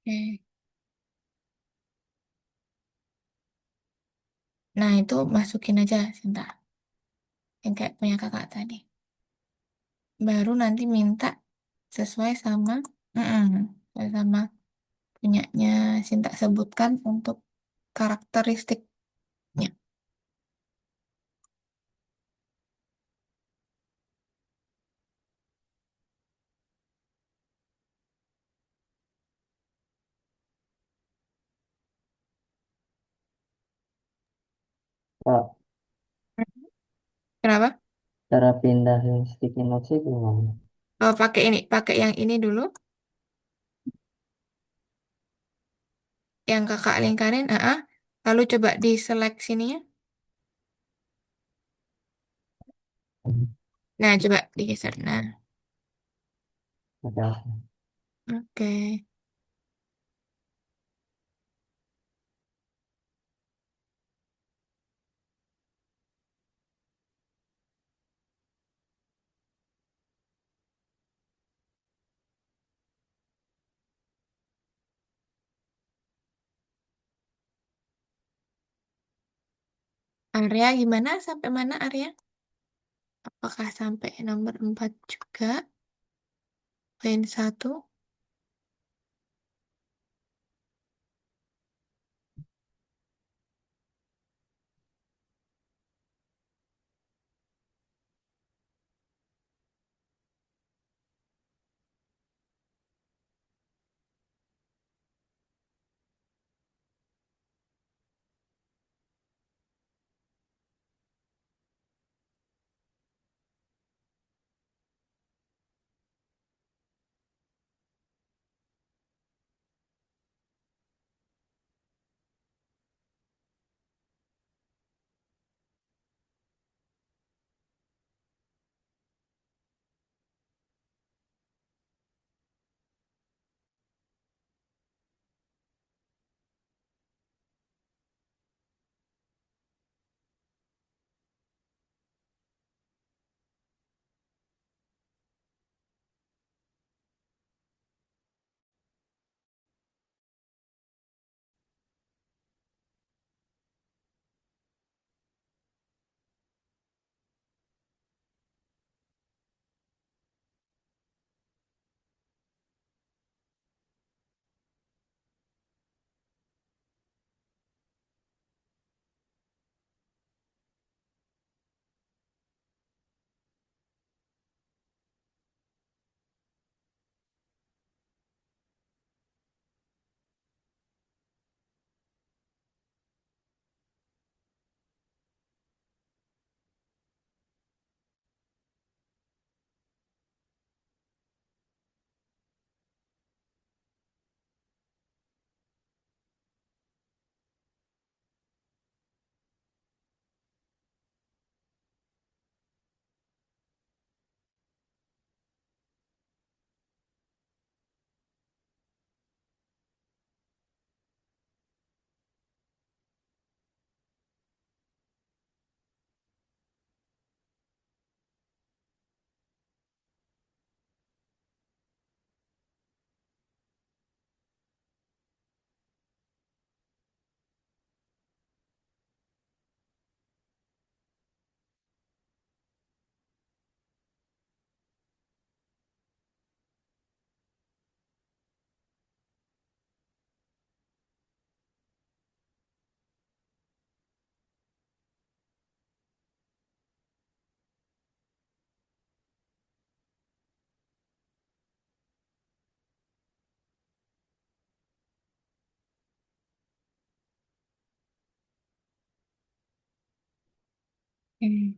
Speaker 1: Oke. Nah, itu masukin aja, Sinta. Yang kayak punya kakak tadi. Baru nanti minta sesuai sama, mm-mm, sesuai sama punyanya Sinta sebutkan untuk karakteristiknya.
Speaker 3: Kak,
Speaker 1: Kenapa?
Speaker 3: cara pindahin sticky notes gimana?
Speaker 1: Oh, pakai ini, pakai yang ini dulu, yang kakak lingkarin, lalu coba di select sininya. Nah, coba digeser. Nah,
Speaker 3: Oke,
Speaker 1: oke. Area gimana? Sampai mana area? Apakah sampai nomor 4 juga? Poin satu. Hmm.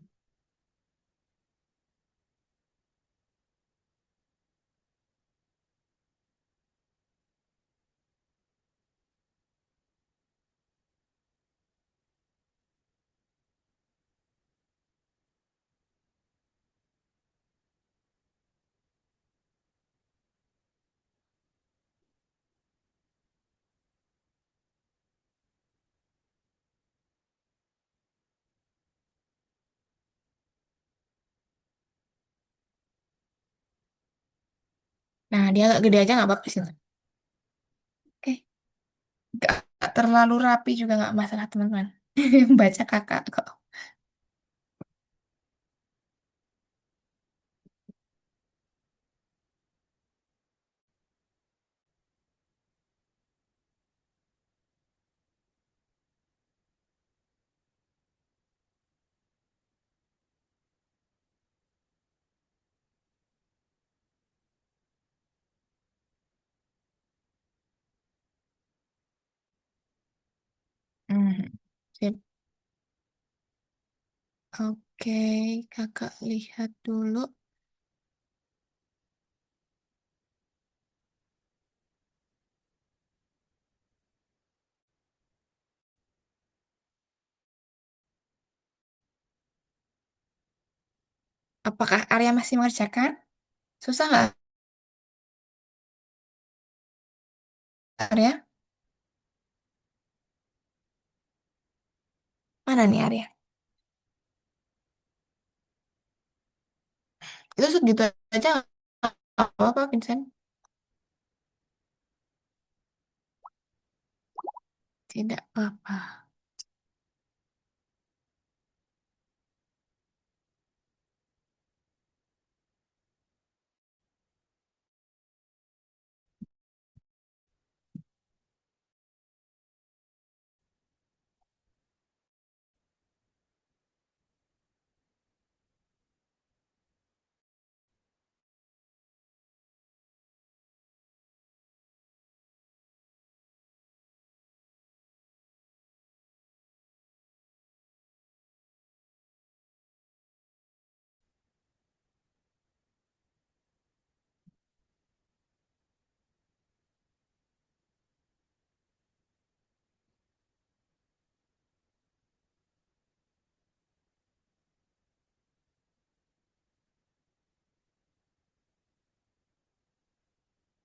Speaker 1: Nah, dia agak gede aja nggak apa-apa sih. Gak terlalu rapi juga nggak masalah teman-teman. Baca kakak kok. Mhm. Sip. Oke, kakak lihat dulu. Apakah Arya masih mengerjakan? Susah nggak Arya? Mana nih Arya? Itu segitu aja nggak apa-apa, Vincent. Tidak apa-apa.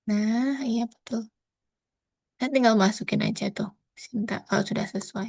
Speaker 1: Nah, iya betul. Nah, tinggal masukin aja tuh, Sinta, kalau sudah sesuai.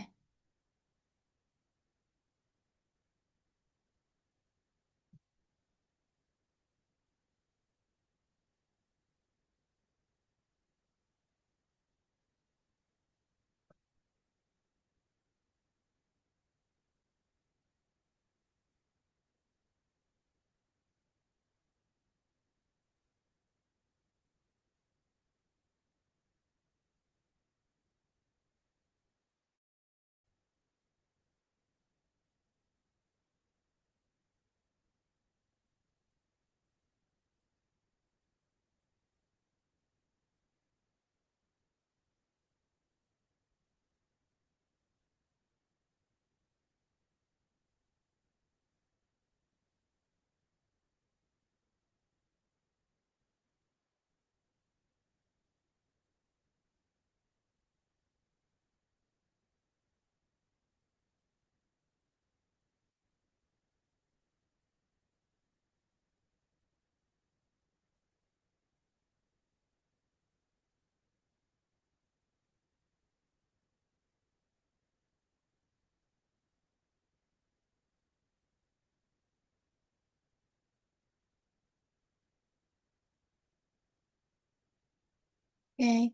Speaker 1: Oke.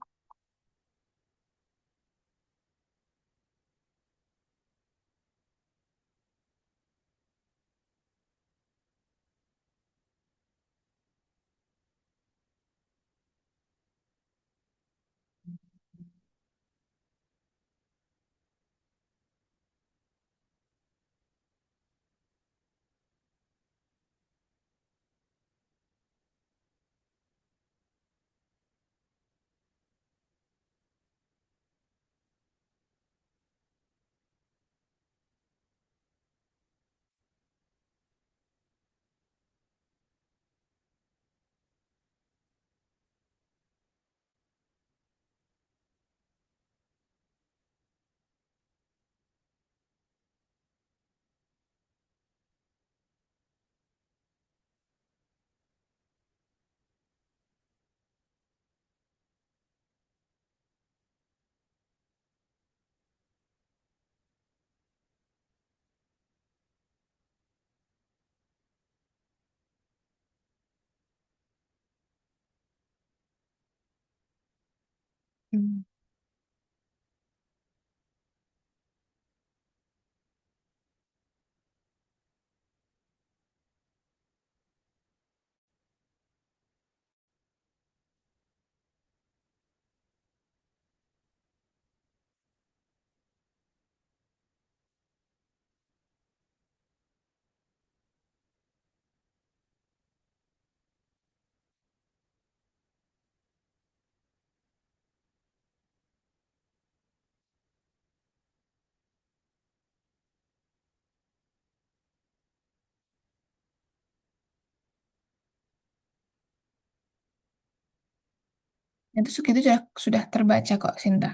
Speaker 1: Hmm. Itu segitu sudah terbaca kok, Sinta.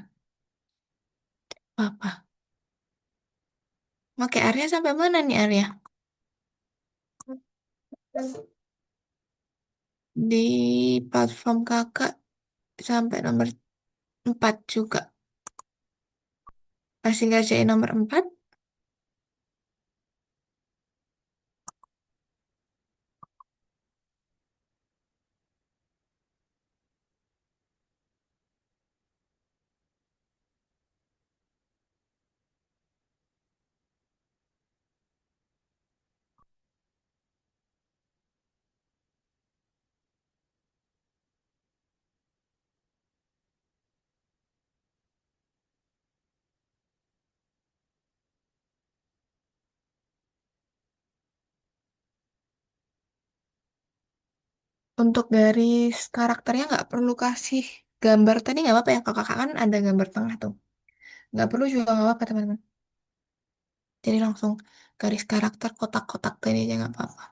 Speaker 1: Apa? Oke, Arya sampai mana nih Arya? Di platform kakak sampai nomor 4 juga. Masih ngerjain nomor 4? Untuk garis karakternya nggak perlu kasih gambar tadi nggak apa-apa ya. Kalau kakak kan ada gambar tengah tuh. Nggak perlu juga nggak apa-apa teman-teman. Jadi langsung garis karakter kotak-kotak tadi aja nggak apa-apa.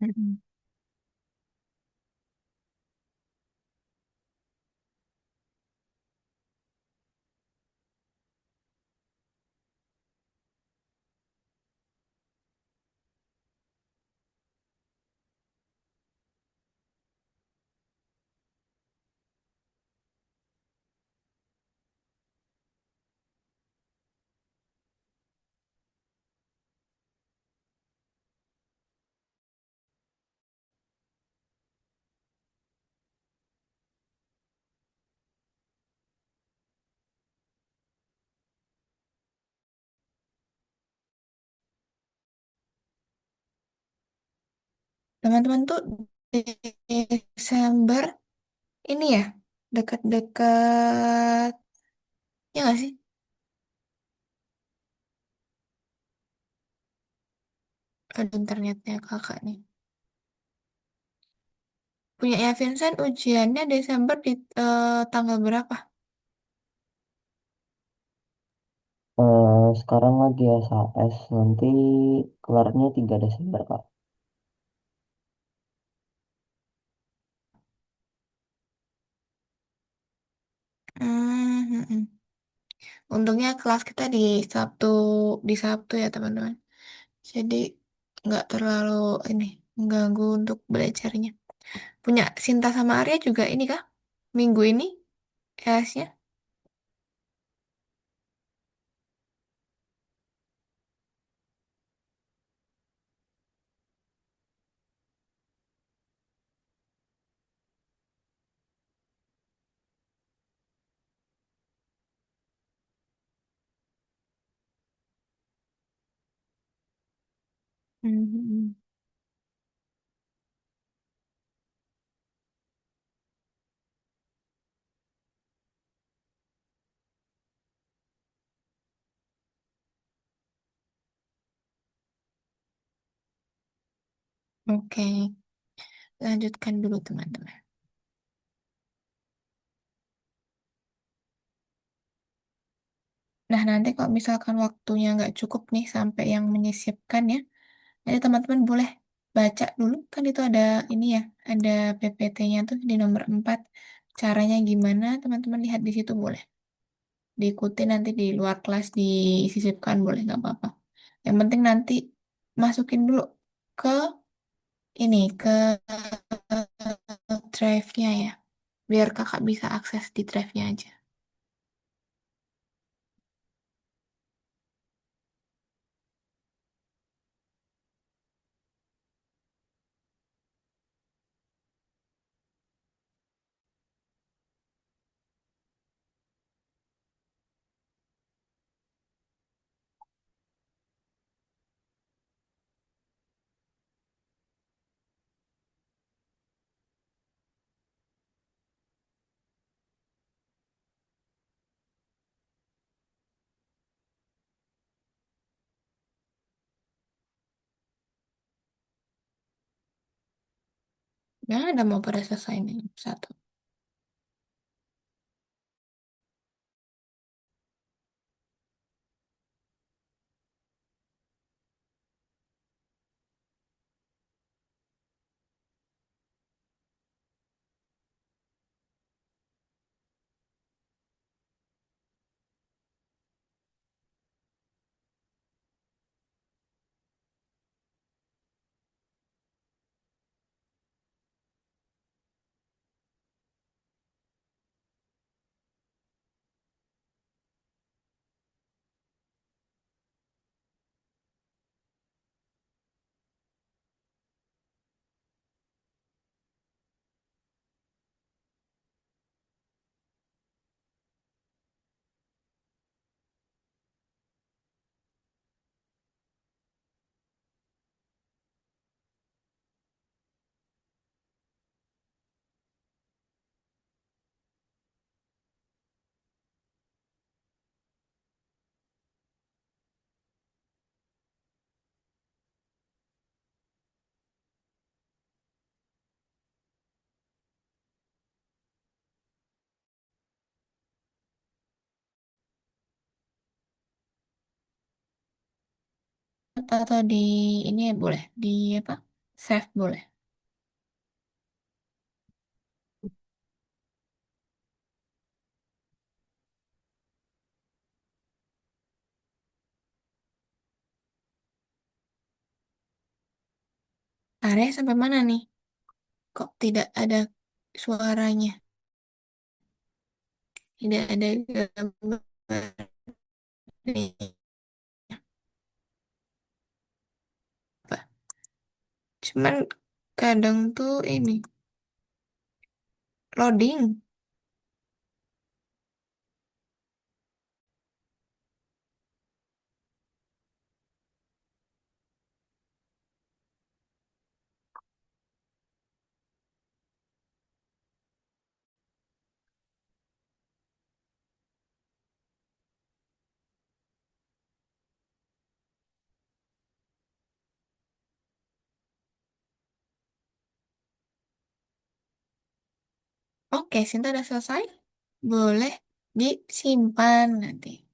Speaker 1: Mm-mm. Teman-teman tuh di Desember ini ya dekat-dekat ya nggak sih? Ada internetnya kakak nih. Punya ya Vincent ujiannya Desember di tanggal berapa?
Speaker 3: Sekarang lagi SHS, nanti kelarnya 3 Desember, Kak.
Speaker 1: Hmm, hmm, hmm. Untungnya kelas kita di Sabtu ya teman-teman. Jadi nggak terlalu ini mengganggu untuk belajarnya. Punya Sinta sama Arya juga ini kah? Minggu ini kelasnya? Hmm, hmm, hmm. Oke, lanjutkan dulu teman-teman. Nah, nanti kalau misalkan waktunya nggak cukup nih sampai yang menyisipkan ya, nanti teman-teman boleh baca dulu. Kan itu ada ini ya, ada PPT-nya tuh di nomor 4. Caranya gimana, teman-teman lihat di situ boleh. Diikuti nanti di luar kelas disisipkan boleh, nggak apa-apa. Yang penting nanti masukin dulu ke ini, ke drive-nya ya. Biar kakak bisa akses di drive-nya aja. Ya, ada mau pada selesai nih satu. Atau di ini ya boleh, di apa? Save boleh. Area sampai mana nih? Kok tidak ada suaranya? Tidak ada gambar nih. Apa? Cuman kadang tuh ini loading. Oke, Sinta udah selesai. Boleh disimpan nanti.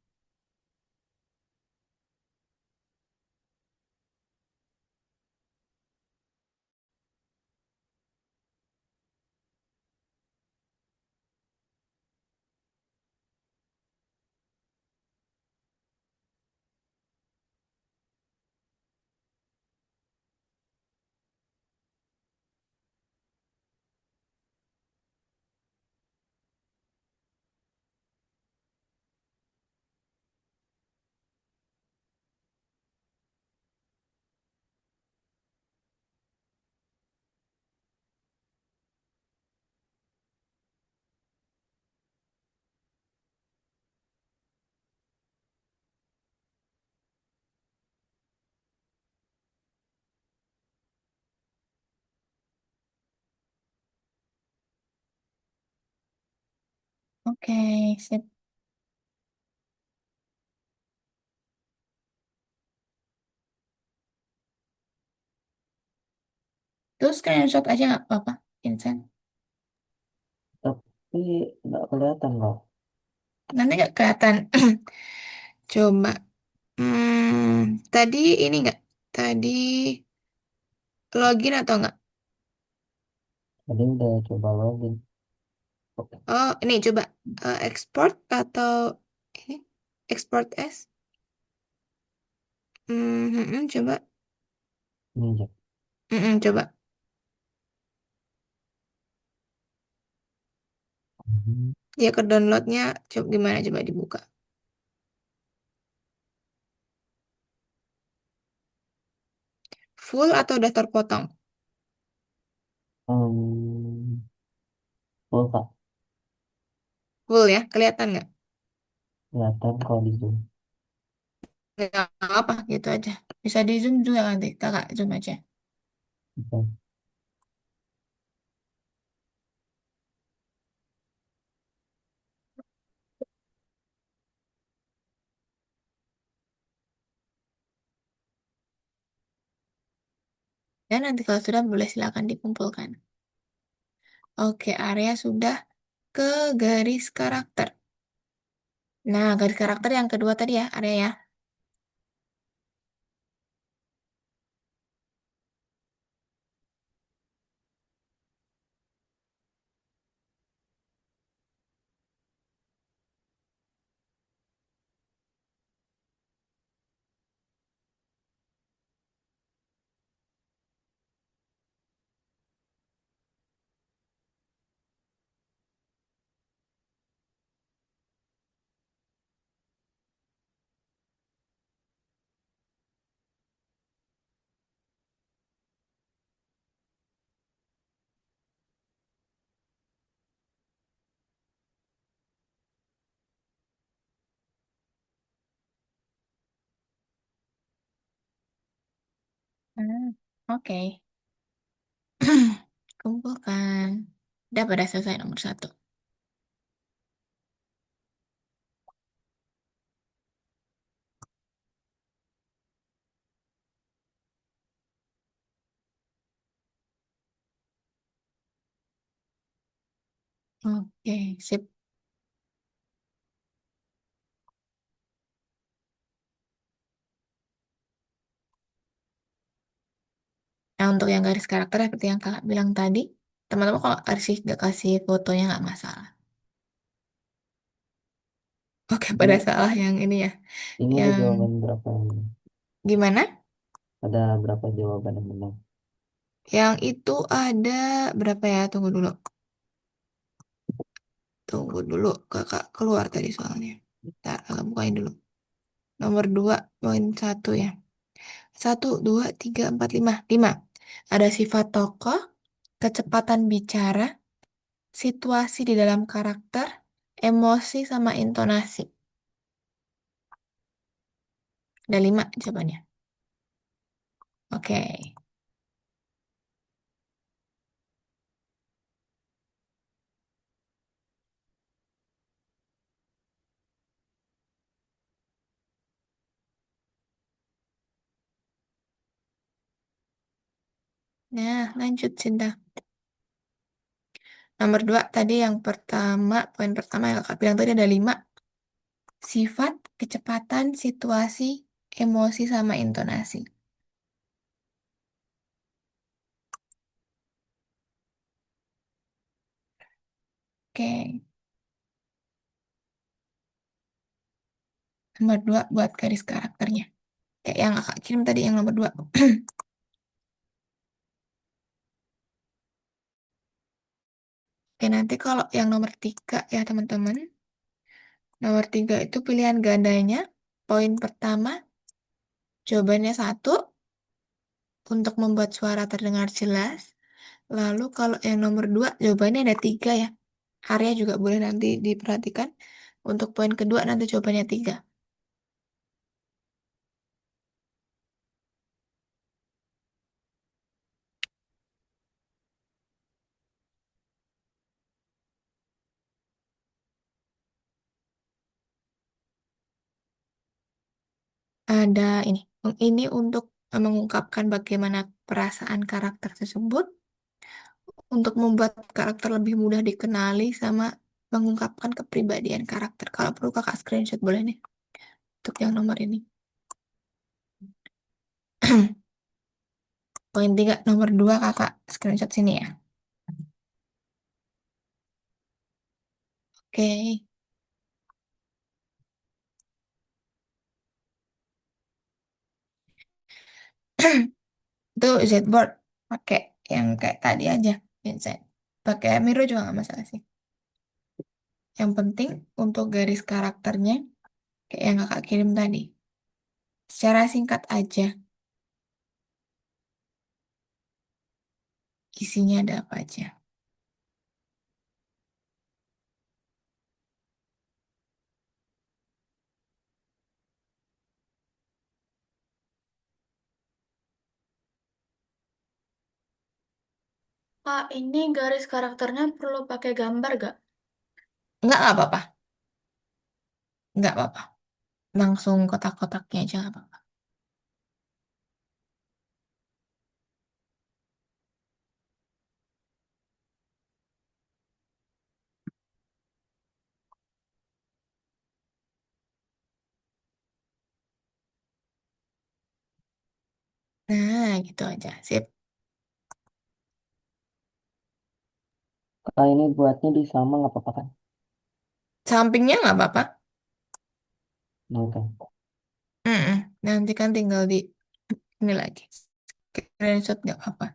Speaker 1: Oke, sip. Terus screenshot aja nggak apa-apa, Vincent.
Speaker 3: Tapi nggak kelihatan loh.
Speaker 1: Nanti nggak kelihatan. Coba. Tadi ini nggak? Tadi login atau nggak?
Speaker 3: Tadi udah coba login.
Speaker 1: Oh, ini coba export atau ini export as. Coba.
Speaker 3: Ini aja.
Speaker 1: Coba.
Speaker 3: Hmm.
Speaker 1: Ya ke downloadnya, coba gimana coba dibuka. Full atau udah terpotong?
Speaker 3: Hmm, full Kak.
Speaker 1: Full ya, kelihatan nggak?
Speaker 3: Kelihatan kalau di zoom.
Speaker 1: Nggak apa gitu aja. Bisa di zoom juga nanti, kakak zoom aja.
Speaker 3: Bisa.
Speaker 1: Dan nanti kalau sudah boleh silakan dikumpulkan. Oke, area sudah ke garis karakter. Nah, garis karakter yang kedua tadi ya, area ya. Oke. Kumpulkan. Udah pada selesai nomor satu. Oke, sip. Nah, untuk yang garis karakter seperti yang kakak bilang tadi, teman-teman kalau kasih gak kasih fotonya nggak masalah. Oke, pada
Speaker 3: Ini
Speaker 1: salah yang ini ya.
Speaker 3: ini ada
Speaker 1: Yang
Speaker 3: jawaban berapa ini?
Speaker 1: gimana?
Speaker 3: Ada berapa jawaban yang benar?
Speaker 1: Yang itu ada berapa ya? Tunggu dulu. Tunggu dulu. Kakak keluar tadi soalnya. Bentar, kakak bukain dulu. Nomor 2,1 ya. 1, 2, 3, 4, 5. 5. Ada sifat tokoh, kecepatan bicara, situasi di dalam karakter, emosi sama intonasi. Ada 5 jawabannya. Oke. Nah, lanjut Cinta. Nomor 2 tadi yang pertama, poin pertama yang kakak bilang tadi ada 5. Sifat, kecepatan, situasi, emosi, sama intonasi. Oke. Nomor 2 buat garis karakternya. Kayak yang kakak kirim tadi yang nomor 2. Oke, nanti kalau yang nomor 3 ya teman-teman. Nomor 3 itu pilihan gandanya. Poin pertama, jawabannya 1 untuk membuat suara terdengar jelas. Lalu kalau yang nomor 2 jawabannya ada 3 ya. Area juga boleh nanti diperhatikan. Untuk poin kedua nanti jawabannya 3. Ada ini. Ini untuk mengungkapkan bagaimana perasaan karakter tersebut. Untuk membuat karakter lebih mudah dikenali sama mengungkapkan kepribadian karakter. Kalau perlu kakak screenshot boleh nih. Untuk yang nomor ini. Poin 3 nomor 2 kakak screenshot sini ya. Oke. Itu Zboard. Pakai yang kayak tadi aja. Vincent. Pakai Miro juga nggak masalah sih. Yang penting untuk garis karakternya kayak yang kakak kirim tadi. Secara singkat aja. Isinya ada apa aja.
Speaker 4: Kak, ini garis karakternya perlu pakai gambar gak?
Speaker 1: Nggak apa-apa. Nggak apa-apa. Langsung kotak-kotaknya aja nggak apa-apa. Nah, gitu aja. Sip.
Speaker 3: Kalau ini buatnya di sama nggak apa-apa kan?
Speaker 1: Sampingnya nggak apa-apa.
Speaker 3: Oke.
Speaker 1: Mm-mm. Nanti kan tinggal di ini lagi. Screenshot nggak apa-apa.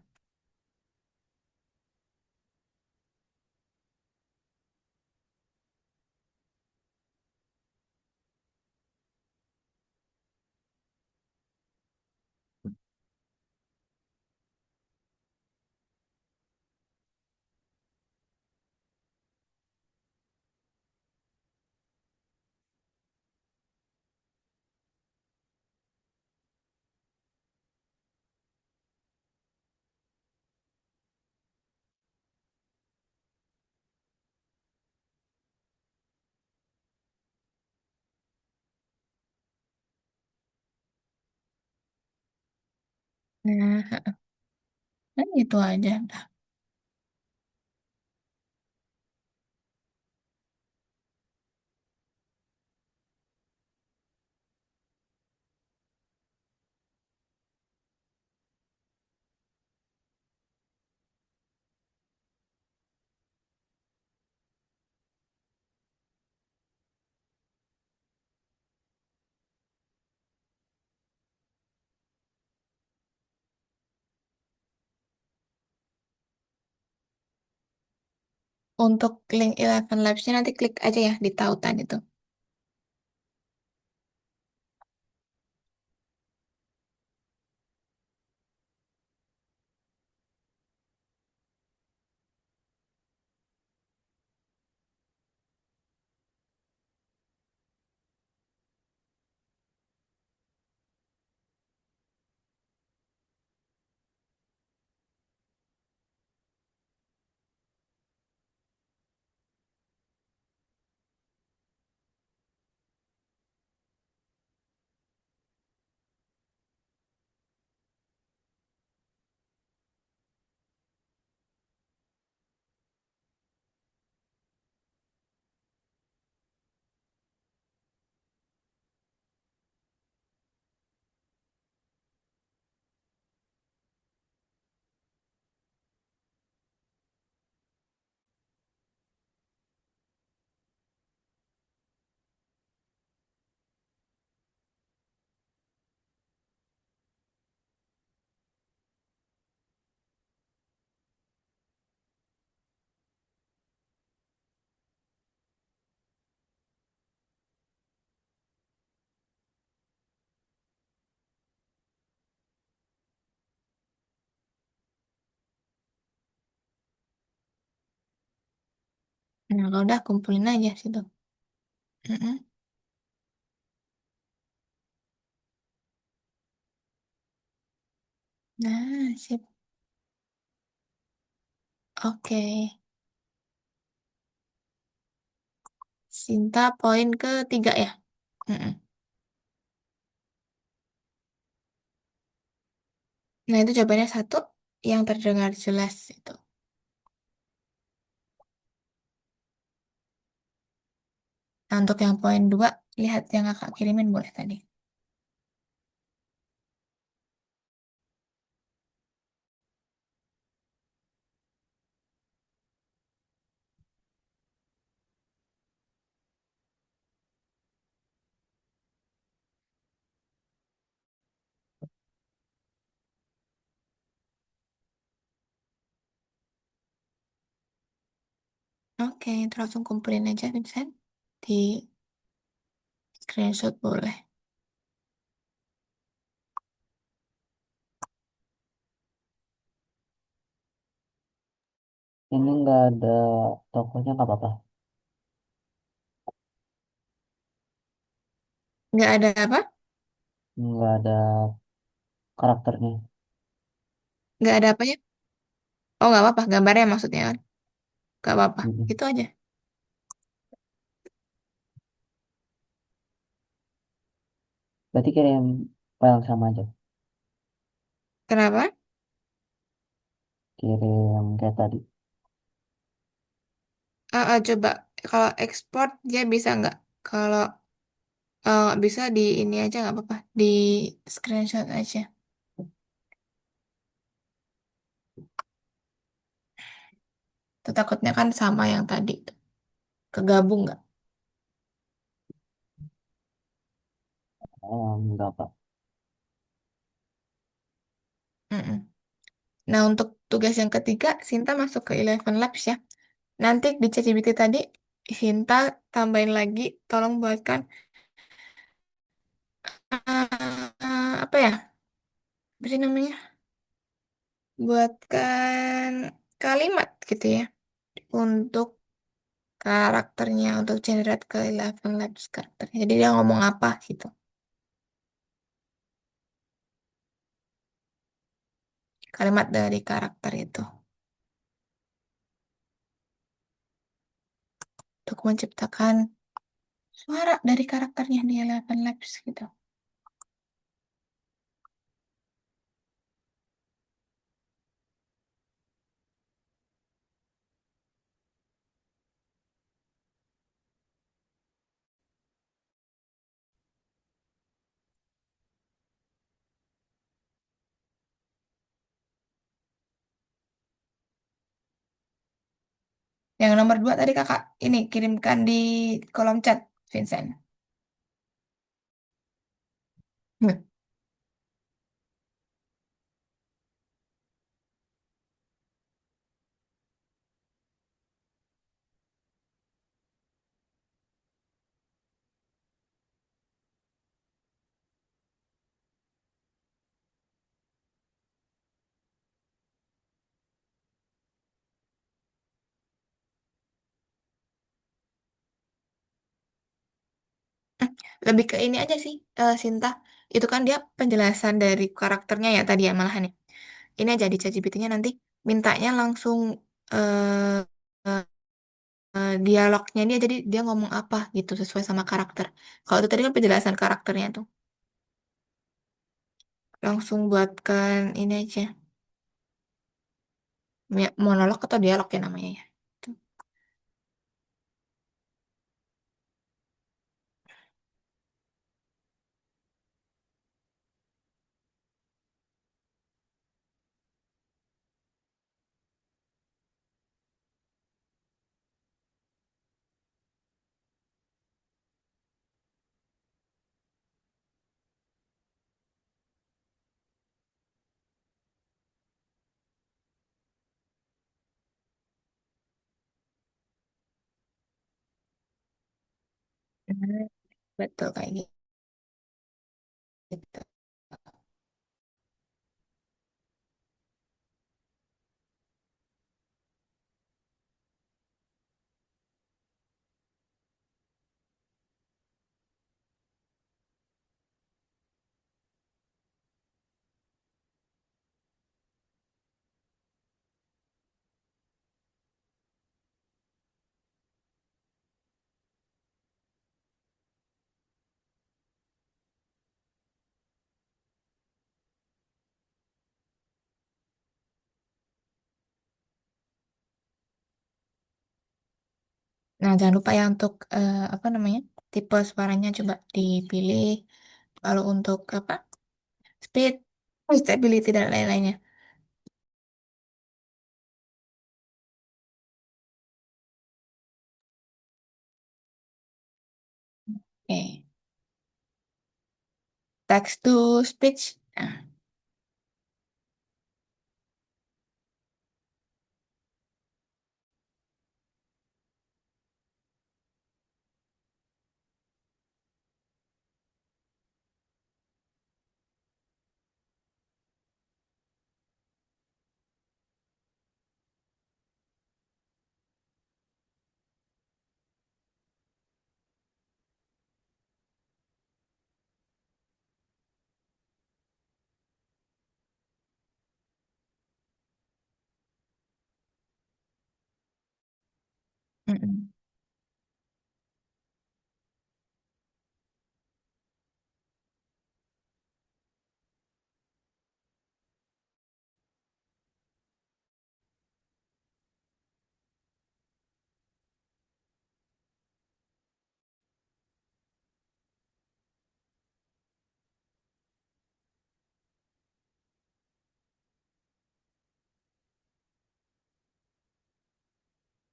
Speaker 1: Nah, kan gitu aja. Udah. Untuk link Eleven Labs-nya nanti klik aja ya di tautan itu. Nah, kalau udah kumpulin aja situ. Mm-mm. Nah, sip. Oke. Sinta poin ketiga ya. Mm-mm. Nah, itu jawabannya satu yang terdengar jelas itu. Nah, untuk yang poin dua, lihat yang kakak kirimin boleh tadi. Oke, itu langsung kumpulin aja, Vincent. Di screenshot boleh.
Speaker 3: Ini nggak ada tokonya nggak apa-apa.
Speaker 1: Nggak ada apa?
Speaker 3: Nggak ada karakternya.
Speaker 1: Nggak ada apanya? Oh, nggak apa-apa. Gambarnya maksudnya kan? Nggak apa-apa.
Speaker 3: Mm-mm.
Speaker 1: Itu aja.
Speaker 3: Berarti kirim file yang sama aja.
Speaker 1: Kenapa?
Speaker 3: Kirim kayak tadi.
Speaker 1: Coba. Kalau ekspor, dia bisa nggak? Kalau bisa di ini aja nggak apa-apa. Di screenshot aja. Tuh takutnya kan sama yang tadi tuh. Kegabung nggak?
Speaker 3: Enggak, Kak.
Speaker 1: Mm-mm. Nah, untuk tugas yang ketiga, Sinta masuk ke Eleven Labs ya. Nanti di ChatGPT tadi, Sinta tambahin lagi, tolong buatkan apa ya? Apa sih namanya? Buatkan kalimat gitu ya untuk karakternya, untuk generate ke Eleven Labs karakternya. Jadi dia ngomong apa gitu. Kalimat dari karakter itu. Untuk menciptakan suara dari karakternya di Eleven Labs gitu. Yang nomor dua tadi kakak ini kirimkan di kolom chat, Vincent. Hmm. Lebih ke ini aja sih, Sinta. Itu kan dia penjelasan dari karakternya ya tadi ya malahan ya. Ini aja di ChatGPT-nya nanti mintanya langsung eh, eh, dialognya dia jadi dia ngomong apa gitu sesuai sama karakter. Kalau itu tadi kan penjelasan karakternya tuh. Langsung buatkan ini aja. Monolog atau dialog ya namanya ya. Tuh. Hmm, betul kayak gitu. Nah, jangan lupa ya untuk apa namanya? Tipe suaranya coba dipilih. Lalu untuk apa? Speed, stability dan lain-lainnya. Oke. Text to speech. Nah,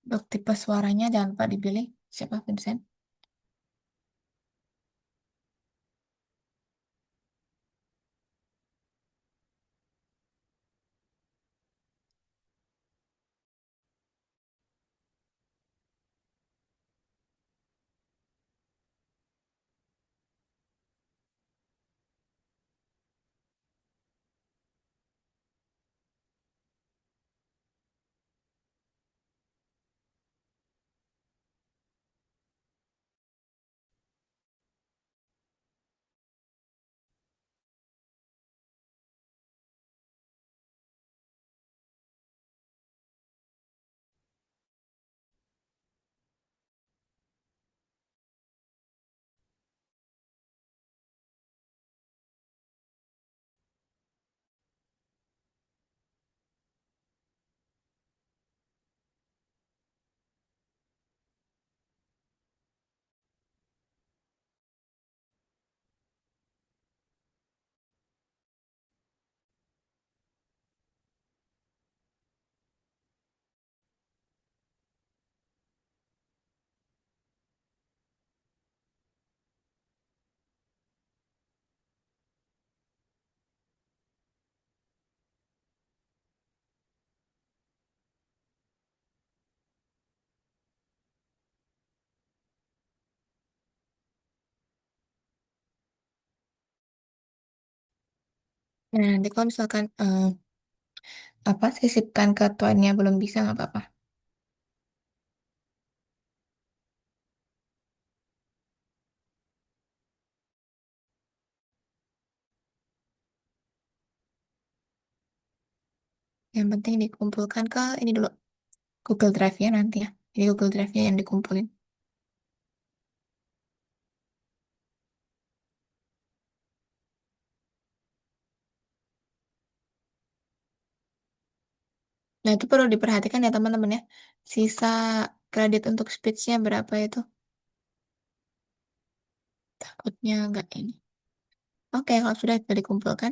Speaker 1: Untuk tipe suaranya jangan lupa dipilih. Siapa Vincent? Nah, nanti kalau misalkan apa sisipkan ke tuannya belum bisa nggak apa-apa. Yang penting dikumpulkan ke ini dulu Google Drive ya nanti ya. Jadi Google Drive-nya yang dikumpulin. Nah, itu perlu diperhatikan ya teman-teman ya. Sisa kredit untuk speech-nya berapa itu? Takutnya nggak ini. Oke, kalau sudah dikumpulkan.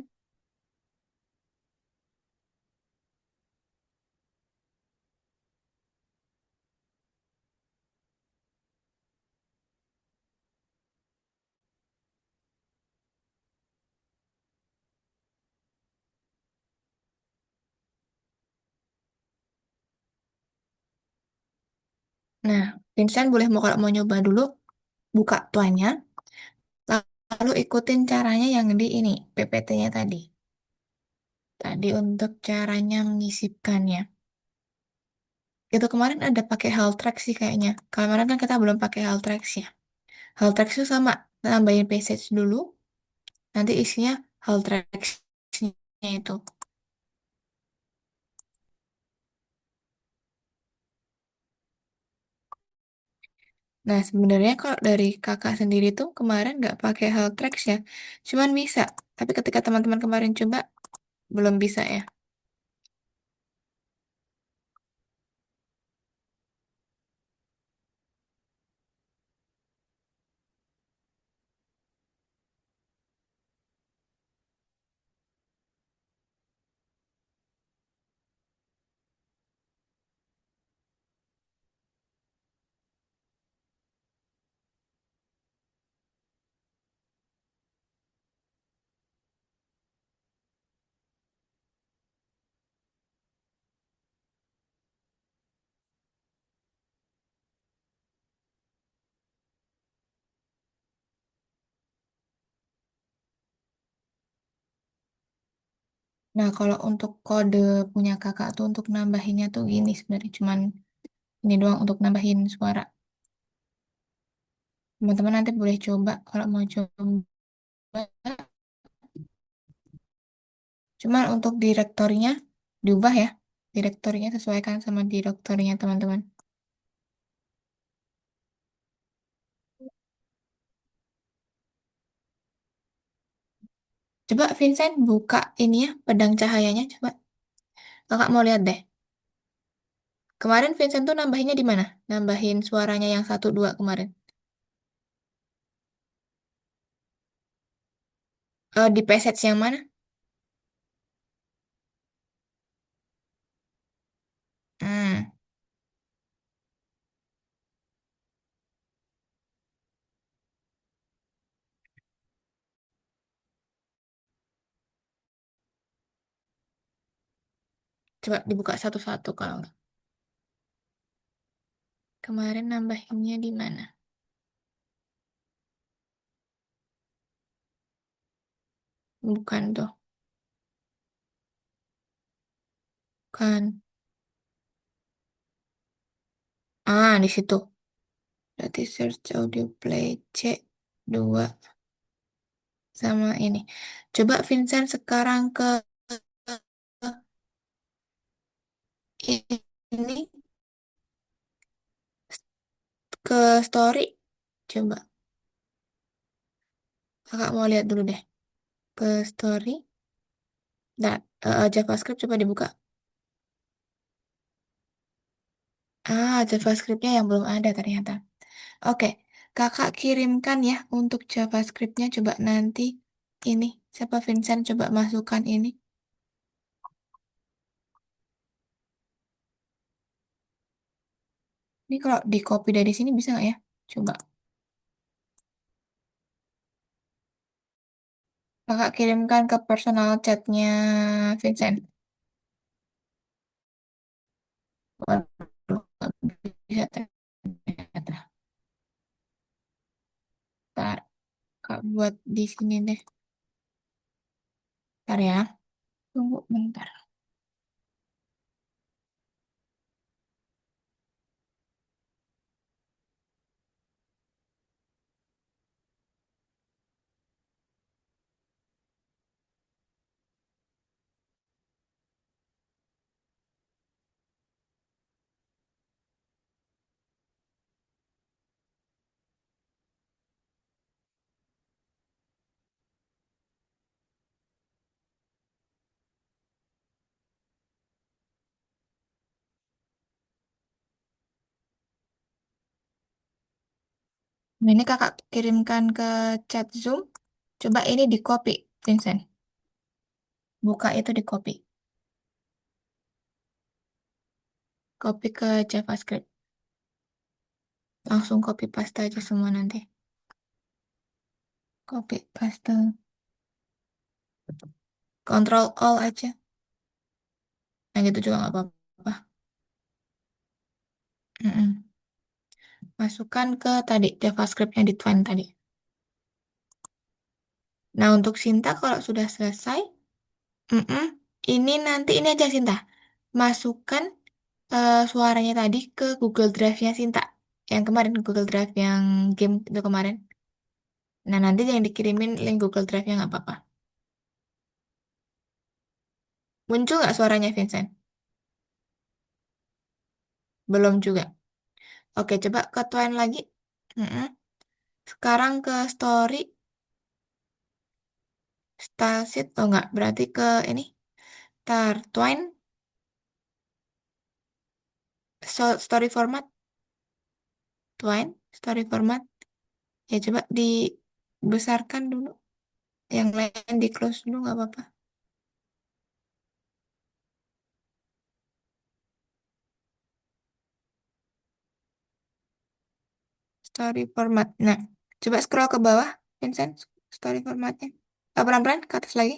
Speaker 1: Nah, Vincent boleh mau kalau mau nyoba dulu buka tuannya, lalu ikutin caranya yang di ini PPT-nya tadi. Tadi untuk caranya menyisipkannya. Itu kemarin ada pakai Haltrack sih kayaknya. Kemarin kan kita belum pakai Haltrack ya. Haltrack itu sama, nambahin passage dulu, nanti isinya Haltrack-nya itu. Nah, sebenarnya kalau dari kakak sendiri tuh kemarin nggak pakai Haltrack ya, cuman bisa. Tapi ketika teman-teman kemarin coba, belum bisa ya. Nah, kalau untuk kode punya kakak tuh untuk nambahinnya tuh gini sebenarnya cuman ini doang untuk nambahin suara. Teman-teman nanti boleh coba kalau mau coba. Cuman untuk direktorinya diubah ya. Direktorinya sesuaikan sama direktorinya teman-teman. Coba Vincent buka ini ya, pedang cahayanya. Coba kakak mau lihat deh. Kemarin Vincent tuh nambahinnya di mana? Nambahin suaranya yang satu dua kemarin. Di passage yang mana? Hmm. Coba dibuka satu-satu kalau nggak. Kemarin nambahinnya di mana? Bukan tuh. Kan. Ah, di situ. Berarti search audio play C2 sama ini. Coba Vincent sekarang ke ini, ke story. Coba. Kakak mau lihat dulu deh. Ke story. Nah, JavaScript coba dibuka. Ah, JavaScriptnya yang belum ada ternyata. Oke, kakak kirimkan ya untuk JavaScriptnya. Coba nanti ini. Siapa Vincent coba masukkan ini. Ini kalau di copy dari sini bisa nggak ya? Coba. Kakak kirimkan ke personal chatnya Vincent. Waduh, nggak bisa ternyata. Ntar, kak buat di sini deh. Ntar ya. Tunggu bentar. Nah, ini kakak kirimkan ke chat Zoom. Coba ini di copy, Vincent. Buka itu di copy. Copy ke JavaScript. Langsung copy paste aja semua nanti. Copy paste. Control All aja. Nah gitu juga nggak apa-apa. Mm-mm. Masukkan ke tadi JavaScriptnya di Twine tadi. Nah untuk Sinta kalau sudah selesai, mm-mm, ini nanti ini aja Sinta. Masukkan suaranya tadi ke Google Drive-nya Sinta. Yang kemarin Google Drive yang game itu kemarin. Nah nanti yang dikirimin link Google Drive-nya nggak apa-apa. Muncul nggak suaranya Vincent? Belum juga. Oke, coba ke Twine lagi. Mm-mm. Sekarang ke Story, Style Sheet. Oh nggak, berarti ke ini. Tar, Twine, Story Format. Twine, Story Format. Ya coba dibesarkan dulu. Yang lain di close dulu nggak apa-apa. Story Format. Nah, coba scroll ke bawah, Vincent. Story Formatnya. Pelan-pelan ke atas lagi.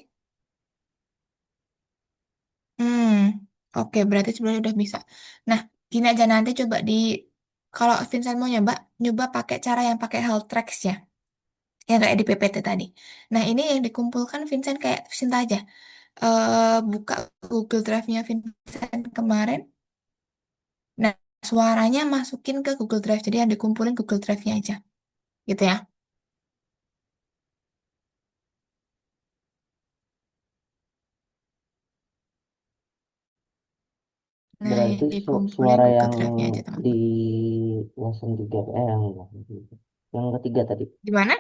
Speaker 1: Hmm, oke, berarti sebenarnya udah bisa. Nah, gini aja nanti coba kalau Vincent mau nyoba, nyoba pakai cara yang pakai health tracks ya, yang kayak di PPT tadi. Nah, ini yang dikumpulkan Vincent kayak Sinta aja. Buka Google Drive-nya Vincent kemarin. Nah, suaranya masukin ke Google Drive, jadi yang dikumpulin Google Drive-nya aja, gitu ya. Nah,
Speaker 3: Berarti
Speaker 1: yang dikumpulin
Speaker 3: suara
Speaker 1: Google
Speaker 3: yang
Speaker 1: Drive-nya aja,
Speaker 3: di
Speaker 1: teman-teman.
Speaker 3: Watson 3 yang ketiga tadi.
Speaker 1: Gimana?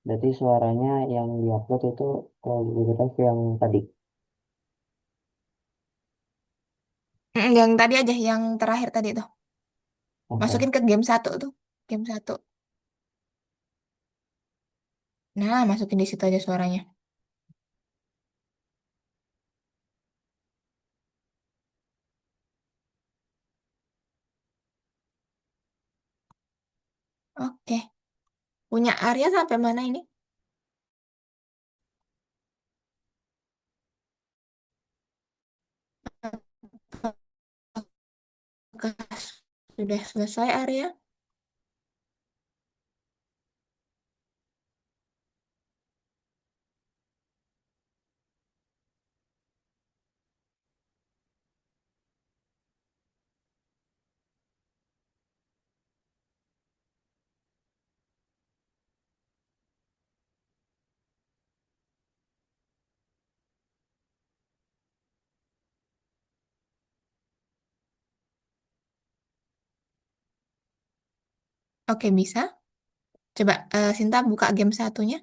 Speaker 3: Berarti suaranya yang diupload itu ke Google Drive yang tadi.
Speaker 1: Yang tadi aja, yang terakhir tadi tuh.
Speaker 3: Oke.
Speaker 1: Masukin ke game 1 tuh. Game 1. Nah, masukin di situ aja suaranya. Oke. Punya Arya sampai mana ini? Sudah selesai, Arya? Oke, bisa. Coba Sinta buka game satunya.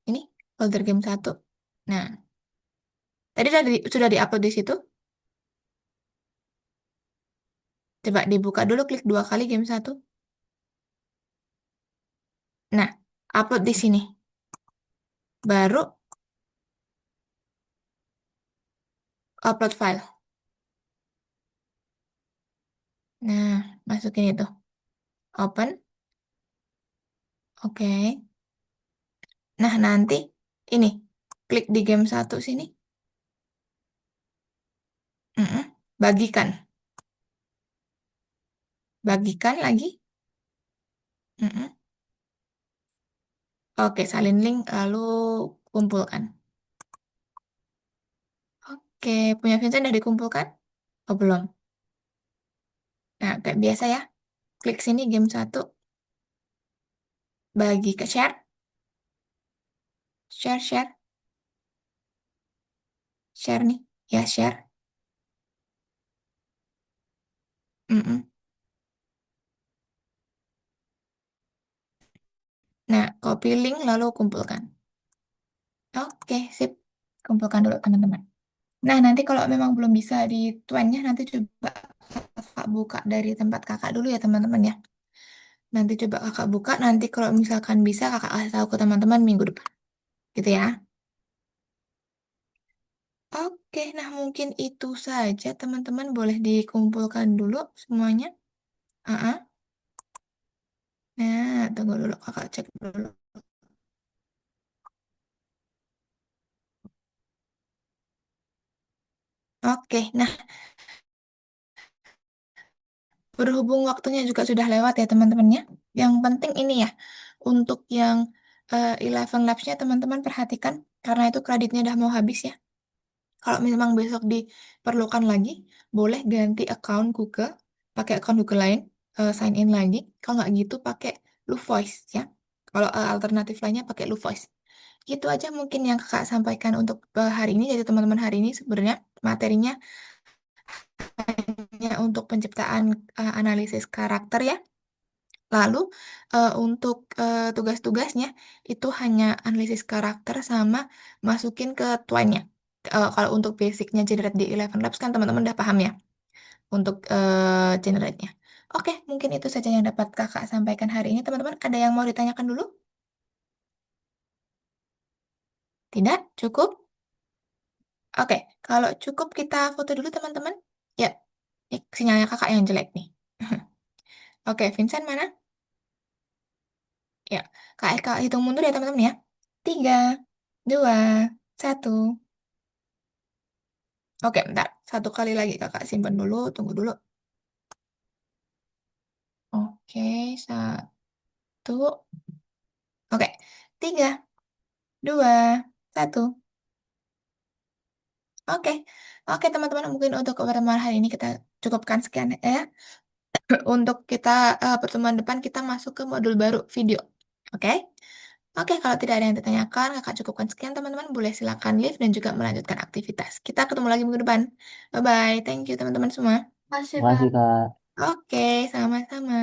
Speaker 1: Ini, folder game satu. Nah, tadi sudah di-upload di situ. Coba dibuka dulu, klik 2 kali game satu. Nah, upload di sini. Baru upload file. Nah, masukin itu. Open. Oke. Nah, nanti ini. Klik di game satu sini. Mm-mm. Bagikan. Bagikan lagi. Mm-mm. Oke, salin link lalu kumpulkan. Oke, punya Vincent udah dikumpulkan? Oh, belum. Nah, kayak biasa ya. Klik sini game satu. Bagi ke share. Share, share. Share nih. Ya, share. Mm-mm. Nah, copy link lalu kumpulkan. Oke, sip. Kumpulkan dulu teman-teman. Nah, nanti kalau memang belum bisa di tuannya, nanti coba kakak buka dari tempat kakak dulu ya teman-teman ya. Nanti coba kakak buka, nanti kalau misalkan bisa kakak kasih tahu ke teman-teman minggu depan. Gitu ya. Oke, nah mungkin itu saja teman-teman boleh dikumpulkan dulu semuanya. Ah, ah. Nah, tunggu dulu kakak cek dulu. Oke, nah berhubung waktunya juga sudah lewat ya teman-temannya. Yang penting ini ya, untuk yang 11 Labs-nya teman-teman perhatikan karena itu kreditnya udah mau habis ya. Kalau memang besok diperlukan lagi, boleh ganti account Google, pakai account Google lain, sign in lagi. Kalau nggak gitu pakai Luvoice ya. Kalau alternatif lainnya pakai Luvoice. Gitu aja mungkin yang kakak sampaikan untuk hari ini. Jadi teman-teman hari ini sebenarnya materinya hanya untuk penciptaan analisis karakter ya. Lalu untuk tugas-tugasnya itu hanya analisis karakter sama masukin ke Twine-nya. Kalau untuk basicnya generate di Eleven Labs kan teman-teman udah paham ya untuk generate-nya. Oke, mungkin itu saja yang dapat kakak sampaikan hari ini. Teman-teman, ada yang mau ditanyakan dulu? Tidak? Cukup? Oke, kalau cukup kita foto dulu teman-teman. Ya, ini sinyalnya kakak yang jelek nih. Oke, Vincent mana? Ya, Kak Eka hitung mundur ya teman-teman ya. 3, 2, 1. Oke, bentar. 1 kali lagi kakak simpan dulu, tunggu dulu. Oke, 1. Oke, 3, 2, 1. Oke, oke teman-teman mungkin untuk pertemuan hari ini kita cukupkan sekian ya. Untuk kita pertemuan depan kita masuk ke modul baru video. Oke? Oke, kalau tidak ada yang ditanyakan, kakak cukupkan sekian teman-teman. Boleh silakan leave dan juga melanjutkan aktivitas. Kita ketemu lagi minggu depan. Bye-bye. Thank you teman-teman semua.
Speaker 4: Masih,
Speaker 3: Makasih,
Speaker 4: Kak.
Speaker 3: Kak.
Speaker 1: Oke, sama-sama.